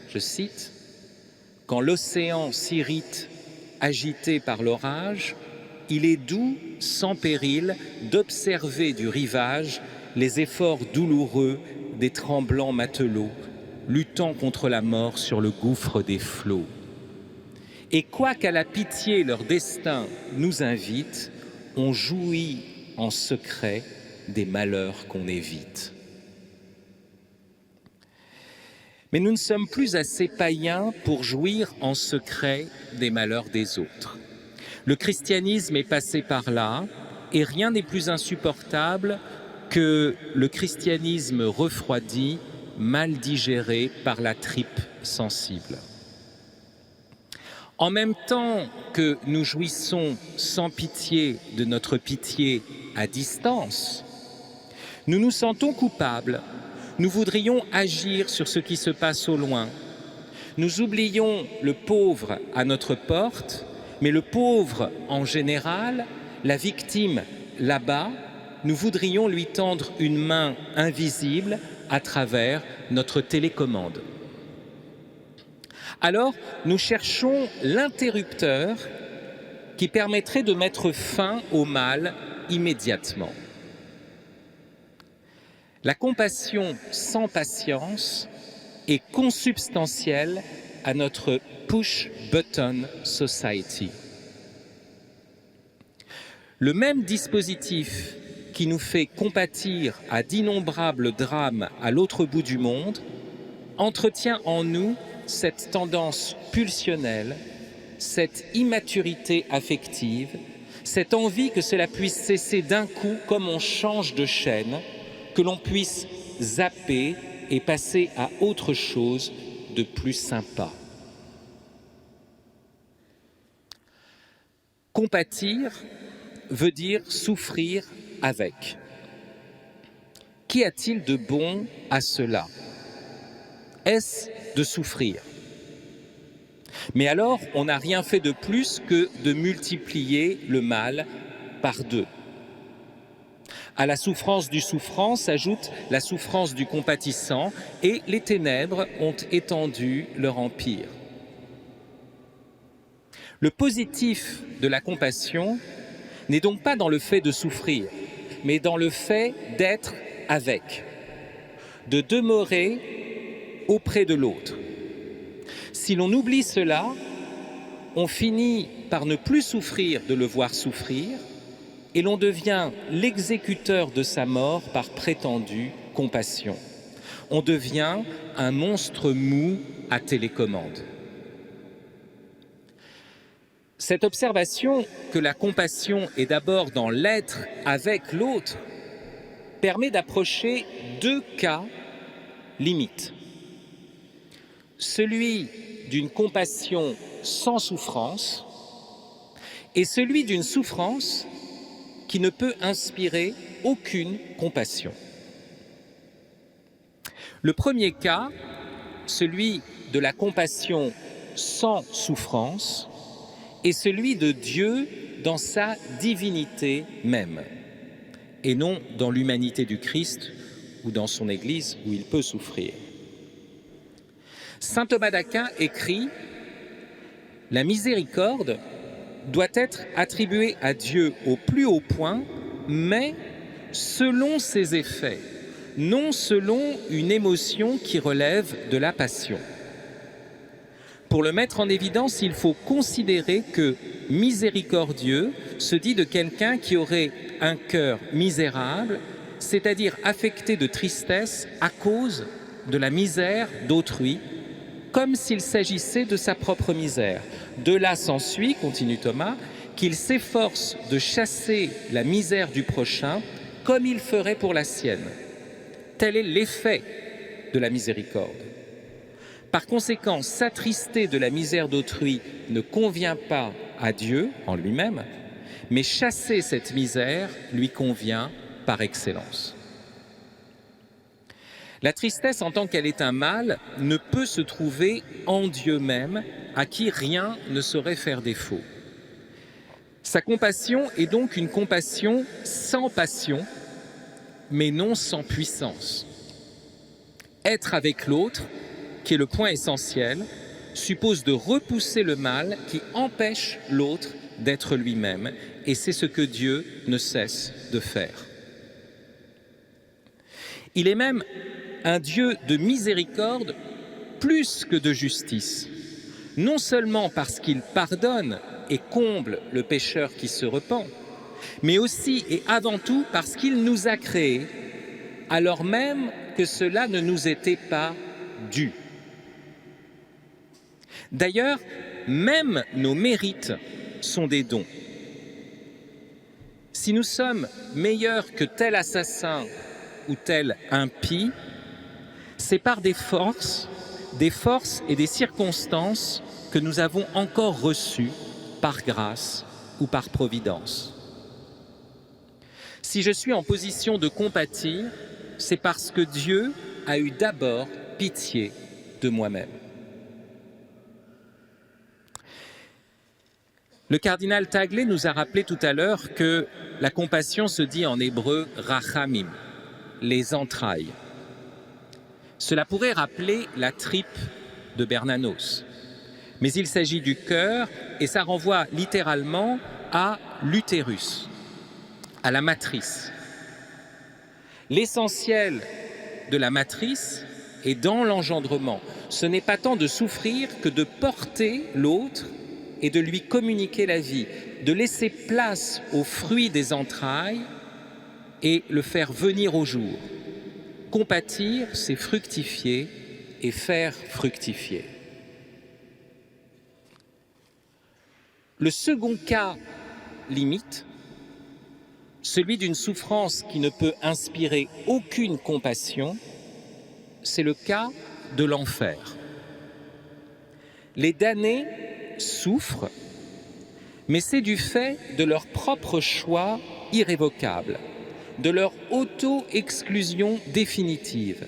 Je cite, « Quand l'océan s'irrite, agité par l'orage, il est doux, sans péril, d'observer du rivage les efforts douloureux des tremblants matelots, luttant contre la mort sur le gouffre des flots. Et quoiqu'à la pitié leur destin nous invite, on jouit en secret des malheurs qu'on évite. » Mais nous ne sommes plus assez païens pour jouir en secret des malheurs des autres. Le christianisme est passé par là et rien n'est plus insupportable que le christianisme refroidi, mal digéré par la tripe sensible. En même temps que nous jouissons sans pitié de notre pitié à distance, nous nous sentons coupables. Nous voudrions agir sur ce qui se passe au loin. Nous oublions le pauvre à notre porte, mais le pauvre en général, la victime là-bas, nous voudrions lui tendre une main invisible à travers notre télécommande. Alors, nous cherchons l'interrupteur qui permettrait de mettre fin au mal immédiatement. La compassion sans patience est consubstantielle à notre push-button society. Le même dispositif qui nous fait compatir à d'innombrables drames à l'autre bout du monde entretient en nous cette tendance pulsionnelle, cette immaturité affective, cette envie que cela puisse cesser d'un coup comme on change de chaîne, que l'on puisse zapper et passer à autre chose de plus sympa. Compatir veut dire souffrir avec. Qu'y a-t-il de bon à cela? Est-ce de souffrir? Mais alors, on n'a rien fait de plus que de multiplier le mal par deux. À la souffrance du souffrant s'ajoute la souffrance du compatissant et les ténèbres ont étendu leur empire. Le positif de la compassion n'est donc pas dans le fait de souffrir, mais dans le fait d'être avec, de demeurer auprès de l'autre. Si l'on oublie cela, on finit par ne plus souffrir de le voir souffrir et l'on devient l'exécuteur de sa mort par prétendue compassion. On devient un monstre mou à télécommande. Cette observation que la compassion est d'abord dans l'être avec l'autre permet d'approcher deux cas limites. Celui d'une compassion sans souffrance et celui d'une souffrance qui ne peut inspirer aucune compassion. Le premier cas, celui de la compassion sans souffrance, est celui de Dieu dans sa divinité même, et non dans l'humanité du Christ ou dans son Église où il peut souffrir. Saint Thomas d'Aquin écrit « La miséricorde doit être attribuée à Dieu au plus haut point, mais selon ses effets, non selon une émotion qui relève de la passion. » Pour le mettre en évidence, il faut considérer que miséricordieux se dit de quelqu'un qui aurait un cœur misérable, c'est-à-dire affecté de tristesse à cause de la misère d'autrui, comme s'il s'agissait de sa propre misère. De là s'ensuit, continue Thomas, qu'il s'efforce de chasser la misère du prochain comme il ferait pour la sienne. Tel est l'effet de la miséricorde. Par conséquent, s'attrister de la misère d'autrui ne convient pas à Dieu en lui-même, mais chasser cette misère lui convient par excellence. La tristesse, en tant qu'elle est un mal, ne peut se trouver en Dieu même, à qui rien ne saurait faire défaut. Sa compassion est donc une compassion sans passion, mais non sans puissance. Être avec l'autre, qui est le point essentiel, suppose de repousser le mal qui empêche l'autre d'être lui-même, et c'est ce que Dieu ne cesse de faire. Il est même un Dieu de miséricorde plus que de justice, non seulement parce qu'il pardonne et comble le pécheur qui se repent, mais aussi et avant tout parce qu'il nous a créés, alors même que cela ne nous était pas dû. D'ailleurs, même nos mérites sont des dons. Si nous sommes meilleurs que tel assassin ou tel impie, c'est par des forces et des circonstances que nous avons encore reçues par grâce ou par providence. Si je suis en position de compatir, c'est parce que Dieu a eu d'abord pitié de moi-même. Le cardinal Tagle nous a rappelé tout à l'heure que la compassion se dit en hébreu « rachamim », les entrailles. Cela pourrait rappeler la tripe de Bernanos, mais il s'agit du cœur et ça renvoie littéralement à l'utérus, à la matrice. L'essentiel de la matrice est dans l'engendrement. Ce n'est pas tant de souffrir que de porter l'autre et de lui communiquer la vie, de laisser place au fruit des entrailles et le faire venir au jour. Compatir, c'est fructifier et faire fructifier. Le second cas limite, celui d'une souffrance qui ne peut inspirer aucune compassion, c'est le cas de l'enfer. Les damnés souffrent, mais c'est du fait de leur propre choix irrévocable, de leur auto-exclusion définitive,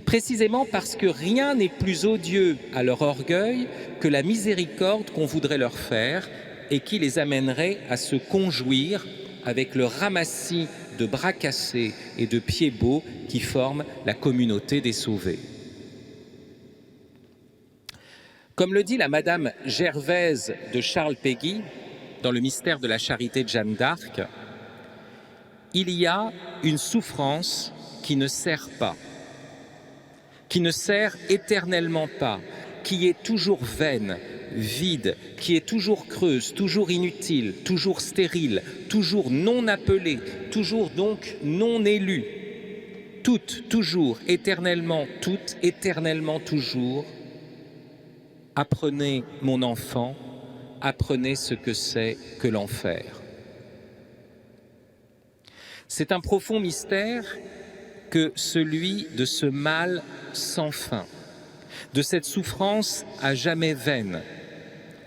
précisément parce que rien n'est plus odieux à leur orgueil que la miséricorde qu'on voudrait leur faire et qui les amènerait à se conjouir avec le ramassis de bras cassés et de pieds beaux qui forment la communauté des sauvés. Comme le dit la Madame Gervaise de Charles Péguy dans le mystère de la charité de Jeanne d'Arc, il y a une souffrance qui ne sert pas, qui ne sert éternellement pas, qui est toujours vaine, vide, qui est toujours creuse, toujours inutile, toujours stérile, toujours non appelée, toujours donc non élue. Toutes, toujours, éternellement, toujours. Apprenez, mon enfant, apprenez ce que c'est que l'enfer. C'est un profond mystère que celui de ce mal sans fin, de cette souffrance à jamais vaine,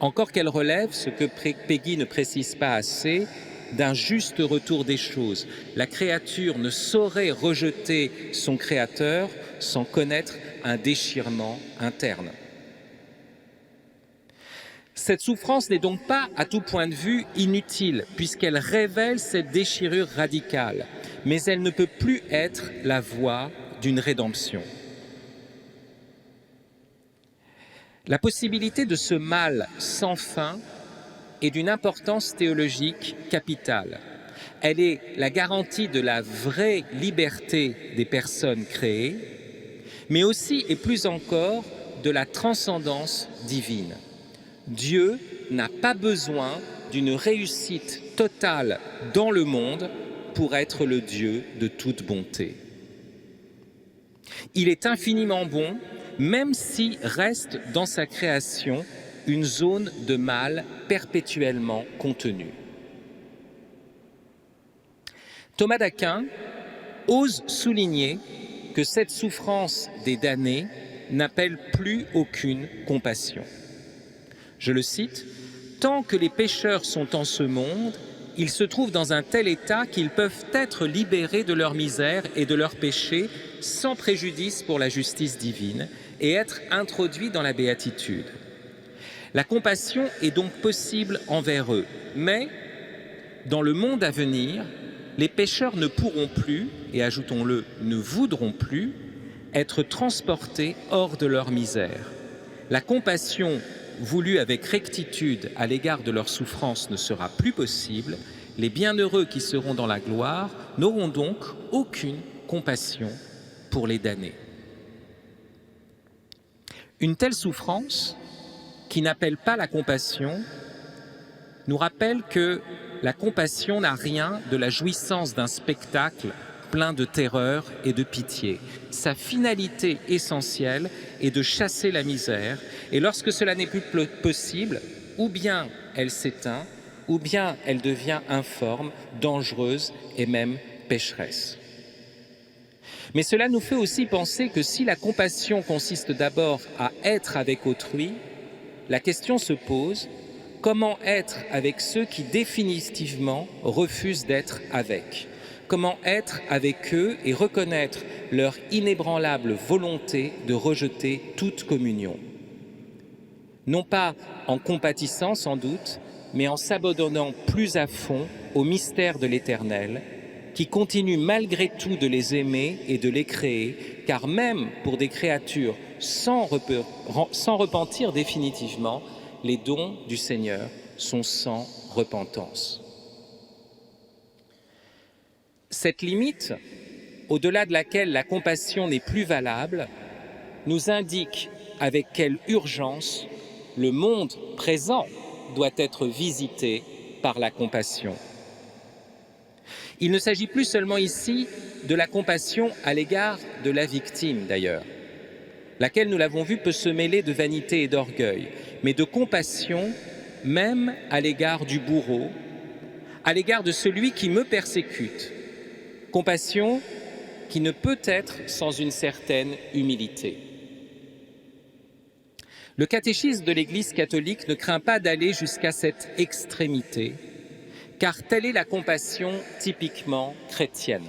encore qu'elle relève, ce que Péguy ne précise pas assez, d'un juste retour des choses. La créature ne saurait rejeter son créateur sans connaître un déchirement interne. Cette souffrance n'est donc pas, à tout point de vue, inutile, puisqu'elle révèle cette déchirure radicale, mais elle ne peut plus être la voie d'une rédemption. La possibilité de ce mal sans fin est d'une importance théologique capitale. Elle est la garantie de la vraie liberté des personnes créées, mais aussi et plus encore de la transcendance divine. Dieu n'a pas besoin d'une réussite totale dans le monde pour être le Dieu de toute bonté. Il est infiniment bon, même si reste dans sa création une zone de mal perpétuellement contenue. Thomas d'Aquin ose souligner que cette souffrance des damnés n'appelle plus aucune compassion. Je le cite, « Tant que les pécheurs sont en ce monde, ils se trouvent dans un tel état qu'ils peuvent être libérés de leur misère et de leurs péchés sans préjudice pour la justice divine et être introduits dans la béatitude. La compassion est donc possible envers eux, mais dans le monde à venir, les pécheurs ne pourront plus, et ajoutons-le, ne voudront plus, être transportés hors de leur misère. La compassion voulue avec rectitude à l'égard de leur souffrance ne sera plus possible. Les bienheureux qui seront dans la gloire n'auront donc aucune compassion pour les damnés. » Une telle souffrance, qui n'appelle pas la compassion, nous rappelle que la compassion n'a rien de la jouissance d'un spectacle plein de terreur et de pitié. Sa finalité essentielle est de chasser la misère, et lorsque cela n'est plus possible, ou bien elle s'éteint, ou bien elle devient informe, dangereuse et même pécheresse. Mais cela nous fait aussi penser que si la compassion consiste d'abord à être avec autrui, la question se pose, comment être avec ceux qui définitivement refusent d'être avec ? Comment être avec eux et reconnaître leur inébranlable volonté de rejeter toute communion ? Non pas en compatissant sans doute, mais en s'abandonnant plus à fond au mystère de l'Éternel, qui continue malgré tout de les aimer et de les créer, car même pour des créatures sans repentir définitivement, les dons du Seigneur sont sans repentance. Cette limite, au-delà de laquelle la compassion n'est plus valable, nous indique avec quelle urgence le monde présent doit être visité par la compassion. Il ne s'agit plus seulement ici de la compassion à l'égard de la victime d'ailleurs, laquelle, nous l'avons vu, peut se mêler de vanité et d'orgueil, mais de compassion même à l'égard du bourreau, à l'égard de celui qui me persécute. Compassion qui ne peut être sans une certaine humilité. Le catéchisme de l'Église catholique ne craint pas d'aller jusqu'à cette extrémité, car telle est la compassion typiquement chrétienne.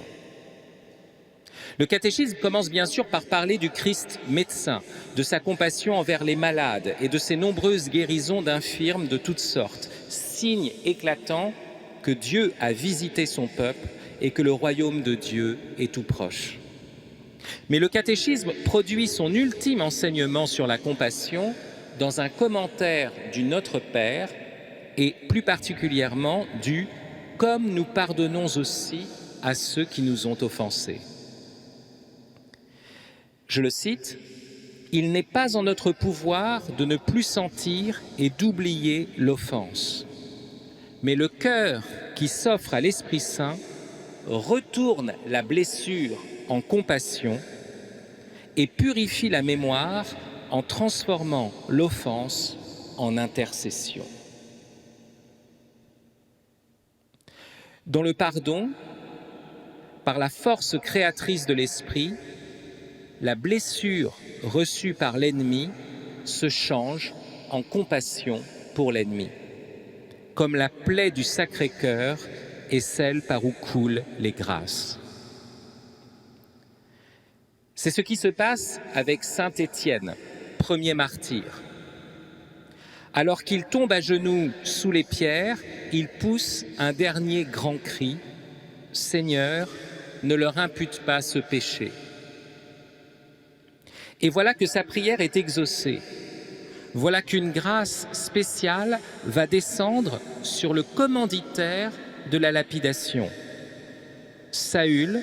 Le catéchisme commence bien sûr par parler du Christ médecin, de sa compassion envers les malades et de ses nombreuses guérisons d'infirmes de toutes sortes, signe éclatant que Dieu a visité son peuple et que le royaume de Dieu est tout proche. Mais le catéchisme produit son ultime enseignement sur la compassion dans un commentaire du Notre Père et plus particulièrement du « comme nous pardonnons aussi à ceux qui nous ont offensés ». Je le cite, « il n'est pas en notre pouvoir de ne plus sentir et d'oublier l'offense. Mais le cœur qui s'offre à l'Esprit Saint retourne la blessure en compassion et purifie la mémoire en transformant l'offense en intercession. Dans le pardon, par la force créatrice de l'esprit, la blessure reçue par l'ennemi se change en compassion pour l'ennemi, comme la plaie du Sacré-Cœur est celle par où coulent les grâces. C'est ce qui se passe avec saint Étienne, premier martyr. Alors qu'il tombe à genoux sous les pierres, il pousse un dernier grand cri « Seigneur, ne leur impute pas ce péché ». Et voilà que sa prière est exaucée. Voilà qu'une grâce spéciale va descendre sur le commanditaire de la lapidation, Saül,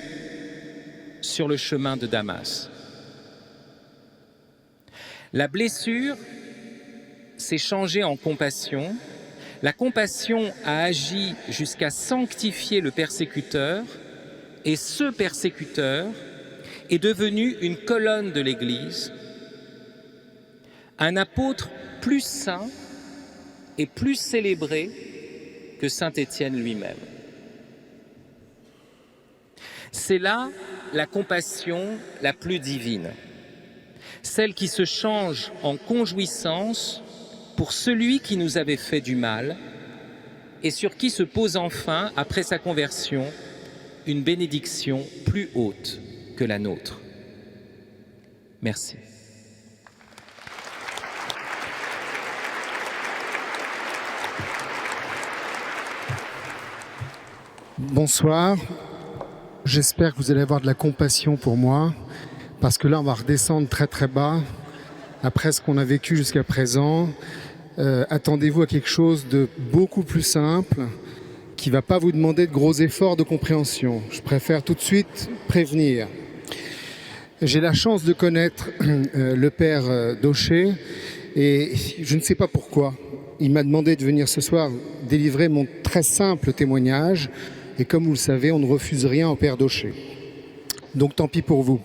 sur le chemin de Damas. La blessure s'est changée en compassion. La compassion a agi jusqu'à sanctifier le persécuteur, et ce persécuteur est devenu une colonne de l'Église, un apôtre plus saint et plus célébré que saint Étienne lui-même. C'est là la compassion la plus divine, celle qui se change en conjouissance pour celui qui nous avait fait du mal et sur qui se pose enfin, après sa conversion, une bénédiction plus haute que la nôtre. Merci. Bonsoir. J'espère que vous allez avoir de la compassion pour moi, parce que là, on va redescendre très très bas, après ce qu'on a vécu jusqu'à présent. Attendez-vous à quelque chose de beaucoup plus simple, qui ne va pas vous demander de gros efforts de compréhension. Je préfère tout de suite prévenir. J'ai la chance de connaître le père Daucher, et je ne sais pas pourquoi. Il m'a demandé de venir ce soir délivrer mon très simple témoignage. Et comme vous le savez, on ne refuse rien au père Daucher. Donc tant pis pour vous.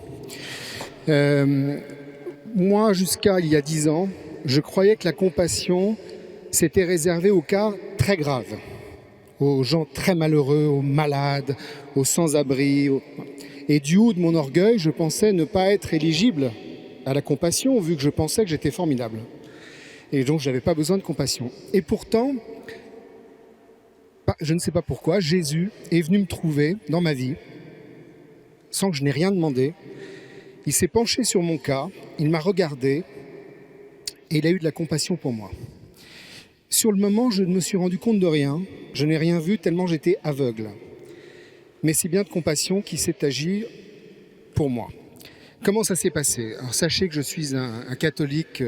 Moi, jusqu'à il y a 10 ans, je croyais que la compassion s'était réservée aux cas très graves, aux gens très malheureux, aux malades, aux sans-abri. Et du haut de mon orgueil, je pensais ne pas être éligible à la compassion, vu que je pensais que j'étais formidable. Et donc, je n'avais pas besoin de compassion. Et pourtant, je ne sais pas pourquoi, Jésus est venu me trouver dans ma vie, sans que je n'ai rien demandé. Il s'est penché sur mon cas, il m'a regardé, et il a eu de la compassion pour moi. Sur le moment, je ne me suis rendu compte de rien, je n'ai rien vu tellement j'étais aveugle. Mais c'est bien de compassion qui s'est agi pour moi. Comment ça s'est passé? Alors sachez que je suis un catholique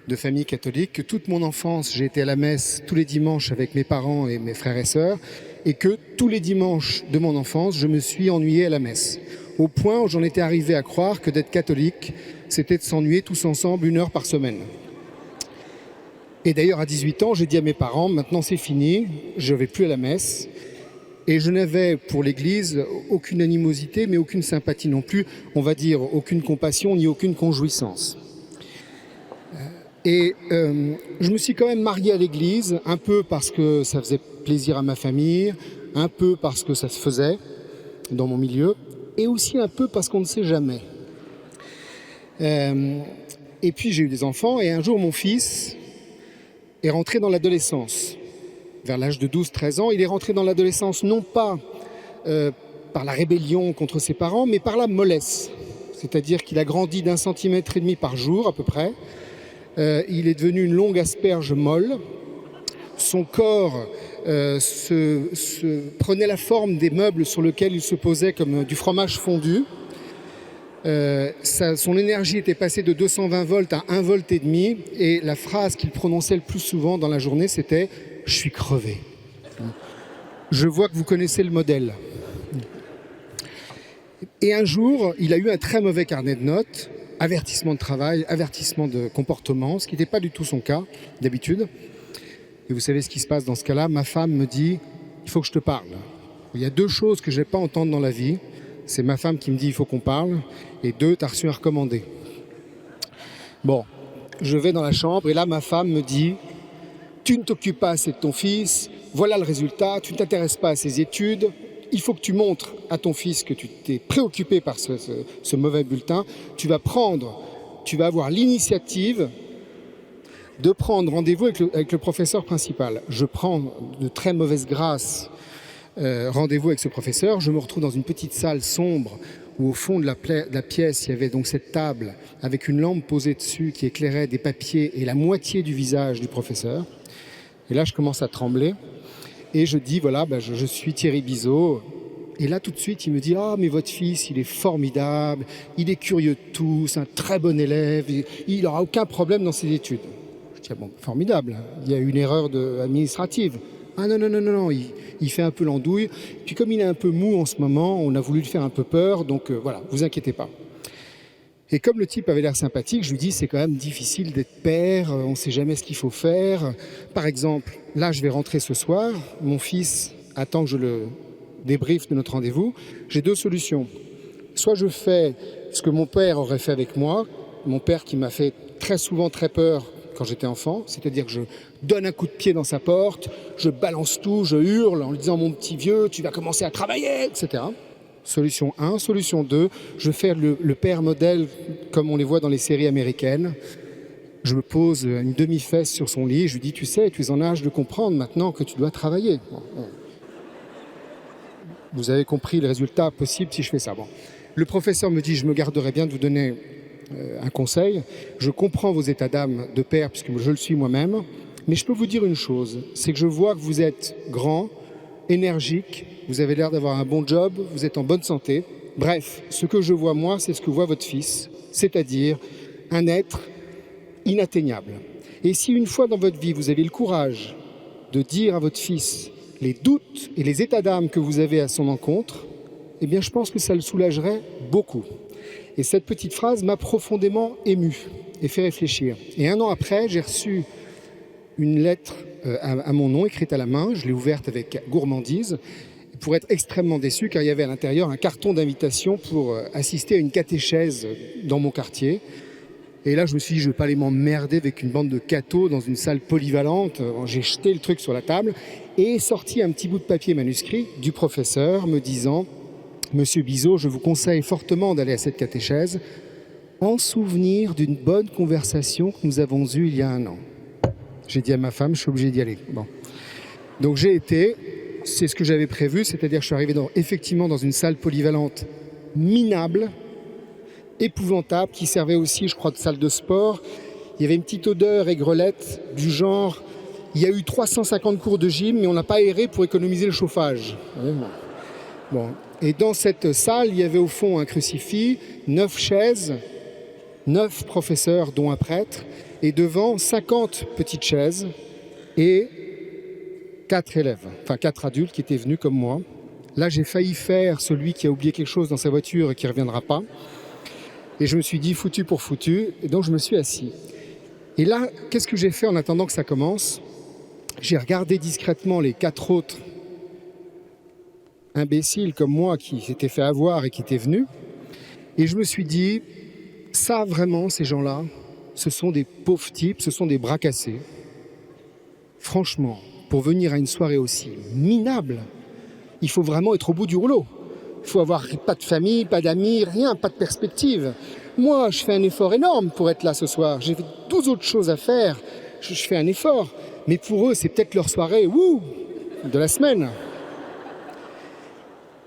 de famille catholique, que toute mon enfance, j'ai été à la messe tous les dimanches avec mes parents et mes frères et sœurs, et que tous les dimanches de mon enfance, je me suis ennuyé à la messe. Au point où j'en étais arrivé à croire que d'être catholique, c'était de s'ennuyer tous ensemble 1 heure par semaine. Et d'ailleurs, à 18 ans, j'ai dit à mes parents, maintenant c'est fini, je ne vais plus à la messe. Et je n'avais pour l'Église aucune animosité, mais aucune sympathie non plus, on va dire aucune compassion ni aucune conjouissance. Et je me suis quand même marié à l'Église, un peu parce que ça faisait plaisir à ma famille, un peu parce que ça se faisait dans mon milieu, et aussi un peu parce qu'on ne sait jamais. Et puis j'ai eu des enfants, et un jour mon fils est rentré dans l'adolescence. Vers l'âge de 12-13 ans, il est rentré dans l'adolescence non pas par la rébellion contre ses parents, mais par la mollesse. C'est-à-dire qu'il a grandi d'1,5 cm par jour à peu près. Il est devenu une longue asperge molle. Son corps prenait la forme des meubles sur lesquels il se posait comme du fromage fondu. Son énergie était passée de 220 volts à 1,5 volt. Et la phrase qu'il prononçait le plus souvent dans la journée, c'était « Je suis crevé ». Je vois que vous connaissez le modèle. Et un jour, il a eu un très mauvais carnet de notes, avertissement de travail, avertissement de comportement, ce qui n'était pas du tout son cas d'habitude. Et vous savez ce qui se passe dans ce cas-là? Ma femme me dit « il faut que je te parle ». Il y a 2 choses que je ne vais pas entendre dans la vie. C'est ma femme qui me dit « il faut qu'on parle » et 2, tu as reçu un recommandé. Bon, je vais dans la chambre et là ma femme me dit « tu ne t'occupes pas assez de ton fils, voilà le résultat, tu ne t'intéresses pas à ses études, il faut que tu montres à ton fils que tu t'es préoccupé par ce mauvais bulletin, tu vas avoir l'initiative de prendre rendez-vous avec le professeur principal. » Je prends de très mauvaise grâce rendez-vous avec ce professeur. Je me retrouve dans une petite salle sombre où au fond de la pièce, il y avait donc cette table avec une lampe posée dessus qui éclairait des papiers et la moitié du visage du professeur. Et là, je commence à trembler et je dis, voilà, je suis Thierry Bizot. Et là, tout de suite, il me dit « Ah, mais votre fils, il est formidable, il est curieux de tout, c'est un très bon élève, il n'aura aucun problème dans ses études. » Je dis « Ah bon, formidable, il y a une erreur administrative. » « Ah non, il fait un peu l'andouille. Puis comme il est un peu mou en ce moment, on a voulu lui faire un peu peur, donc voilà, vous inquiétez pas. » Et comme le type avait l'air sympathique, je lui dis « c'est quand même difficile d'être père, on ne sait jamais ce qu'il faut faire. Par exemple, là je vais rentrer ce soir, mon fils attend que je le débriefe de notre rendez-vous. J'ai 2 solutions. Soit je fais ce que mon père aurait fait avec moi, mon père qui m'a fait très souvent très peur quand j'étais enfant, c'est-à-dire que je donne un coup de pied dans sa porte, je balance tout, je hurle en lui disant « mon petit vieux, tu vas commencer à travailler », etc. Solution 1. Solution 2, je fais le père modèle comme on les voit dans les séries américaines. Je me pose une demi-fesse sur son lit, je lui dis « tu sais, tu es en âge de comprendre maintenant que tu dois travailler ». Vous avez compris le résultat possible si je fais ça. Bon. Le professeur me dit « je me garderai bien de vous donner un conseil. Je comprends vos états d'âme de père puisque je le suis moi-même. Mais je peux vous dire une chose, c'est que je vois que vous êtes grand, énergique, vous avez l'air d'avoir un bon job, vous êtes en bonne santé. Bref, ce que je vois moi, c'est ce que voit votre fils, c'est-à-dire un être inatteignable. Et si une fois dans votre vie, vous avez le courage de dire à votre fils les doutes et les états d'âme que vous avez à son encontre, eh bien je pense que ça le soulagerait beaucoup. Et cette petite phrase m'a profondément ému et fait réfléchir. Et 1 an après, j'ai reçu une lettre à mon nom, écrite à la main. Je l'ai ouverte avec gourmandise pour être extrêmement déçu, car il y avait à l'intérieur un carton d'invitation pour assister à une catéchèse dans mon quartier. Et là, je me suis dit, je ne vais pas aller m'emmerder avec une bande de cathos dans une salle polyvalente. J'ai jeté le truc sur la table et sorti un petit bout de papier manuscrit du professeur me disant « Monsieur Bizot, je vous conseille fortement d'aller à cette catéchèse en souvenir d'une bonne conversation que nous avons eue il y a 1 an. » J'ai dit à ma femme, je suis obligé d'y aller. Bon. Donc j'ai été, c'est ce que j'avais prévu, c'est-à-dire que je suis arrivé effectivement dans une salle polyvalente minable, épouvantable, qui servait aussi, je crois, de salle de sport. Il y avait une petite odeur aigrelette du genre, il y a eu 350 cours de gym, mais on n'a pas aéré pour économiser le chauffage. Bon. Et dans cette salle, il y avait au fond un crucifix, 9 chaises, 9 professeurs, dont un prêtre, et devant 50 petites chaises et 4 élèves, enfin 4 adultes qui étaient venus comme moi. Là, j'ai failli faire celui qui a oublié quelque chose dans sa voiture et qui ne reviendra pas. Et je me suis dit, foutu pour foutu, et donc je me suis assis. Et là, qu'est-ce que j'ai fait en attendant que ça commence? J'ai regardé discrètement les 4 autres imbéciles comme moi qui s'étaient fait avoir et qui étaient venus. Et je me suis dit, ça vraiment, ces gens-là, ce sont des pauvres types, ce sont des bras cassés. Franchement, pour venir à une soirée aussi minable, il faut vraiment être au bout du rouleau. Il faut avoir pas de famille, pas d'amis, rien, pas de perspective. Moi, je fais un effort énorme pour être là ce soir. J'ai 12 autres choses à faire. Je fais un effort. Mais pour eux, c'est peut-être leur soirée de la semaine.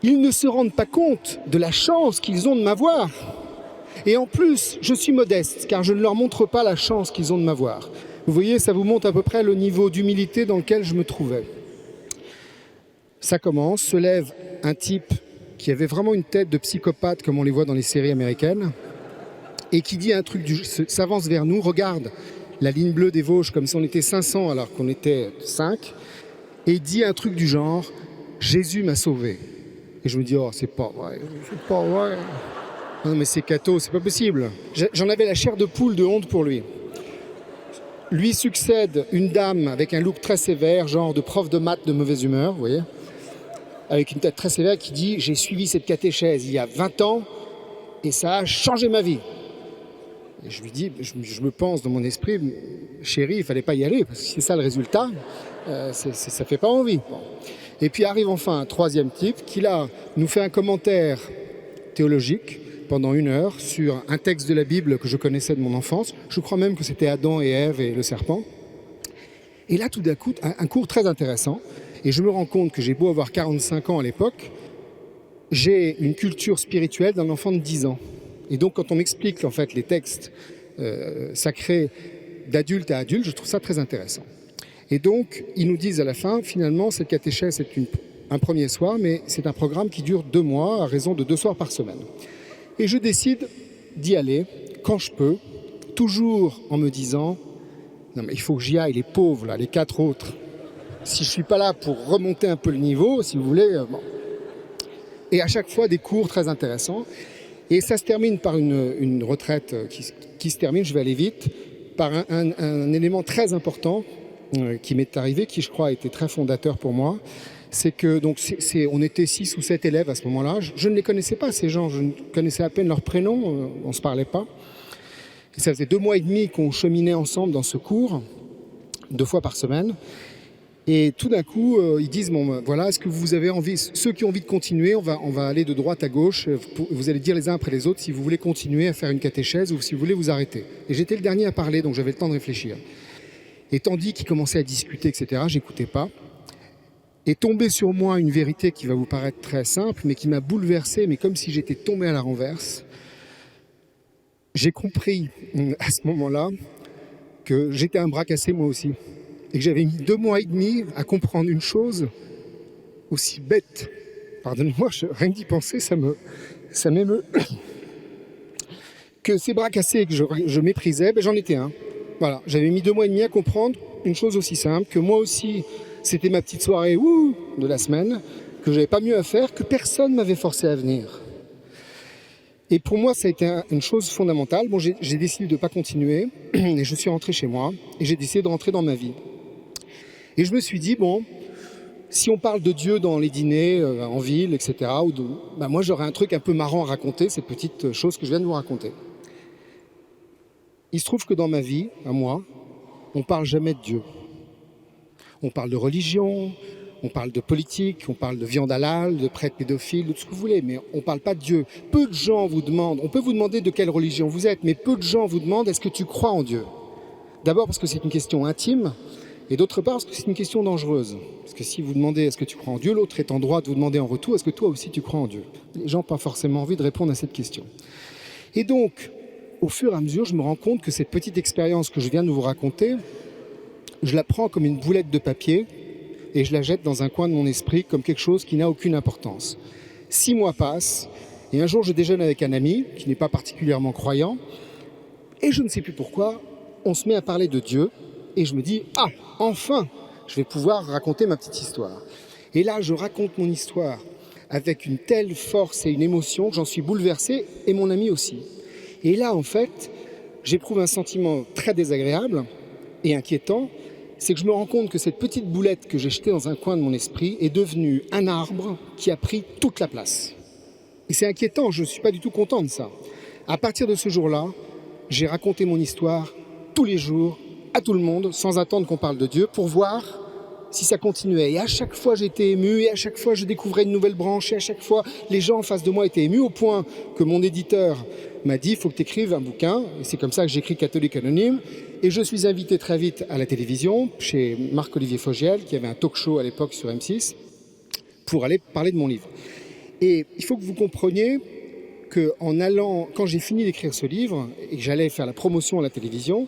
Ils ne se rendent pas compte de la chance qu'ils ont de m'avoir. Et en plus, je suis modeste, car je ne leur montre pas la chance qu'ils ont de m'avoir. Vous voyez, ça vous montre à peu près le niveau d'humilité dans lequel je me trouvais. Ça commence, se lève un type qui avait vraiment une tête de psychopathe, comme on les voit dans les séries américaines, et qui dit un truc, s'avance vers nous, regarde la ligne bleue des Vosges, comme si on était 500 alors qu'on était 5, et dit un truc du genre « Jésus m'a sauvé ». Et je me dis « Oh, c'est pas vrai, c'est pas vrai ». Non mais c'est Cato, c'est pas possible. J'en avais la chair de poule de honte pour lui. Lui succède une dame avec un look très sévère, genre de prof de maths de mauvaise humeur, vous voyez, avec une tête très sévère qui dit « J'ai suivi cette catéchèse il y a 20 ans et ça a changé ma vie ». Et je lui dis, je me pense dans mon esprit, chérie, il fallait pas y aller, parce que c'est ça le résultat, ça fait pas envie. Bon. Et puis arrive enfin un troisième type qui là nous fait un commentaire théologique pendant 1 heure sur un texte de la Bible que je connaissais de mon enfance. Je crois même que c'était Adam et Ève et le serpent. Et là tout d'un coup, un cours très intéressant, et je me rends compte que j'ai beau avoir 45 ans à l'époque, j'ai une culture spirituelle d'un enfant de 10 ans. Et donc quand on m'explique en fait les textes sacrés d'adulte à adulte, je trouve ça très intéressant. Et donc ils nous disent à la fin, finalement cette catéchèse c'est un premier soir, mais c'est un programme qui dure 2 mois à raison de 2 soirs par semaine. Et je décide d'y aller quand je peux, toujours en me disant non mais il faut que j'y aille, les pauvres là, les 4 autres. Si je suis pas là pour remonter un peu le niveau, si vous voulez, bon. Et à chaque fois des cours très intéressants. Et ça se termine par une retraite qui se termine, je vais aller vite, par un élément très important qui m'est arrivé, qui je crois a été très fondateur pour moi. C'est que donc on était 6 ou 7 élèves à ce moment-là. Je ne les connaissais pas, ces gens, je ne connaissais à peine leur prénom, on ne se parlait pas. Et ça faisait 2 mois et demi qu'on cheminait ensemble dans ce cours, 2 fois par semaine. Et tout d'un coup, ils disent, bon, voilà, est-ce que vous avez envie, ceux qui ont envie de continuer, on va aller de droite à gauche, vous allez dire les uns après les autres si vous voulez continuer à faire une catéchèse ou si vous voulez vous arrêter. Et j'étais le dernier à parler, donc j'avais le temps de réfléchir. Et tandis qu'ils commençaient à discuter, etc., j'écoutais pas. Et tombé sur moi une vérité qui va vous paraître très simple, mais qui m'a bouleversé, mais comme si j'étais tombé à la renverse. J'ai compris à ce moment-là que j'étais un bras cassé moi aussi. Et que j'avais mis 2 mois et demi à comprendre une chose aussi bête. Pardonnez-moi, rien que d'y penser, ça m'émeut. Que ces bras cassés que je méprisais, j'en étais un. Voilà, j'avais mis 2 mois et demi à comprendre une chose aussi simple, que moi aussi, c'était ma petite soirée de la semaine, que j'avais pas mieux à faire, que personne m'avait forcé à venir. Et pour moi, ça a été une chose fondamentale. Bon, j'ai décidé de ne pas continuer, et je suis rentré chez moi, et j'ai décidé de rentrer dans ma vie. Et je me suis dit, bon, si on parle de Dieu dans les dîners, en ville, etc., moi j'aurais un truc un peu marrant à raconter, ces petites choses que je viens de vous raconter. Il se trouve que dans ma vie, à moi, on ne parle jamais de Dieu. On parle de religion, on parle de politique, on parle de viande halal, de prêtres pédophiles, de tout ce que vous voulez, mais on ne parle pas de Dieu. Peu de gens vous demandent, on peut vous demander de quelle religion vous êtes, mais peu de gens vous demandent est-ce que tu crois en Dieu ? D'abord parce que c'est une question intime, et d'autre part parce que c'est une question dangereuse. Parce que si vous demandez est-ce que tu crois en Dieu, l'autre est en droit de vous demander en retour est-ce que toi aussi tu crois en Dieu ? Les gens n'ont pas forcément envie de répondre à cette question. Et donc, au fur et à mesure, je me rends compte que cette petite expérience que je viens de vous raconter, je la prends comme une boulette de papier et je la jette dans un coin de mon esprit comme quelque chose qui n'a aucune importance. 6 mois passent et un jour je déjeune avec un ami qui n'est pas particulièrement croyant et je ne sais plus pourquoi, on se met à parler de Dieu et je me dis « Ah, enfin, je vais pouvoir raconter ma petite histoire ». Et là, je raconte mon histoire avec une telle force et une émotion que j'en suis bouleversé et mon ami aussi. Et là, en fait, j'éprouve un sentiment très désagréable et inquiétant, c'est que je me rends compte que cette petite boulette que j'ai jetée dans un coin de mon esprit est devenue un arbre qui a pris toute la place. Et c'est inquiétant, je ne suis pas du tout content de ça. À partir de ce jour-là, j'ai raconté mon histoire tous les jours, à tout le monde, sans attendre qu'on parle de Dieu, pour voir si ça continuait. Et à chaque fois, j'étais ému, et à chaque fois, je découvrais une nouvelle branche, et à chaque fois, les gens en face de moi étaient émus, au point que mon éditeur m'a dit « il faut que tu écrives un bouquin », et c'est comme ça que j'écris Catholique Anonyme, et je suis invité très vite à la télévision, chez Marc-Olivier Fogiel, qui avait un talk show à l'époque sur M6, pour aller parler de mon livre. Et il faut que vous compreniez que quand j'ai fini d'écrire ce livre, et que j'allais faire la promotion à la télévision,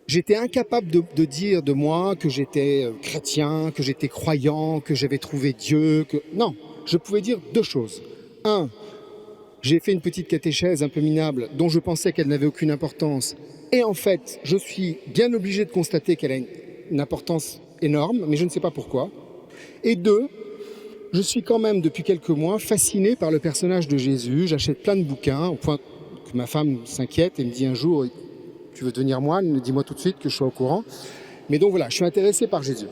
j'étais incapable de dire de moi que j'étais chrétien, que j'étais croyant, que j'avais trouvé Dieu. Non, je pouvais dire 2 choses. 1, j'ai fait une petite catéchèse un peu minable dont je pensais qu'elle n'avait aucune importance. Et en fait, je suis bien obligé de constater qu'elle a une importance énorme, mais je ne sais pas pourquoi. Et 2, je suis quand même depuis quelques mois fasciné par le personnage de Jésus. J'achète plein de bouquins au point que ma femme s'inquiète et me dit un jour « Tu veux devenir moine ? Dis-moi tout de suite que je sois au courant. » Mais donc voilà, je suis intéressé par Jésus.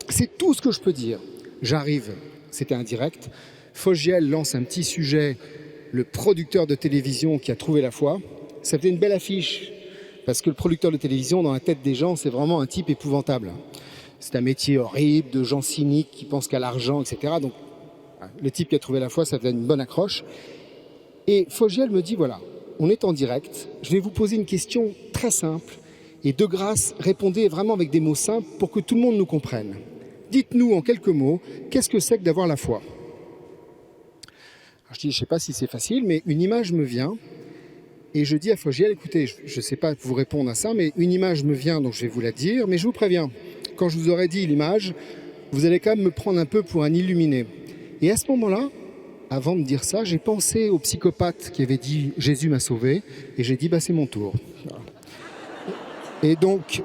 C'est tout ce que je peux dire. J'arrive, c'était un direct. Fogiel lance un petit sujet, le producteur de télévision qui a trouvé la foi. Ça fait une belle affiche, parce que le producteur de télévision, dans la tête des gens, c'est vraiment un type épouvantable. C'est un métier horrible, de gens cyniques qui pensent qu'à l'argent, etc. Donc, le type qui a trouvé la foi, ça fait une bonne accroche. Et Fogiel me dit, voilà, on est en direct, je vais vous poser une question très simple, et de grâce, répondez vraiment avec des mots simples pour que tout le monde nous comprenne. Dites-nous en quelques mots, qu'est-ce que c'est que d'avoir la foi ? Alors, je dis, je ne sais pas si c'est facile, mais une image me vient, et je dis à Fogiel, écoutez, je ne sais pas vous répondre à ça, mais une image me vient, donc je vais vous la dire, mais je vous préviens, quand je vous aurai dit l'image, vous allez quand même me prendre un peu pour un illuminé. Et à ce moment-là, avant de dire ça, j'ai pensé au psychopathe qui avait dit « Jésus m'a sauvé » et j'ai dit bah, « c'est mon tour ». Et donc,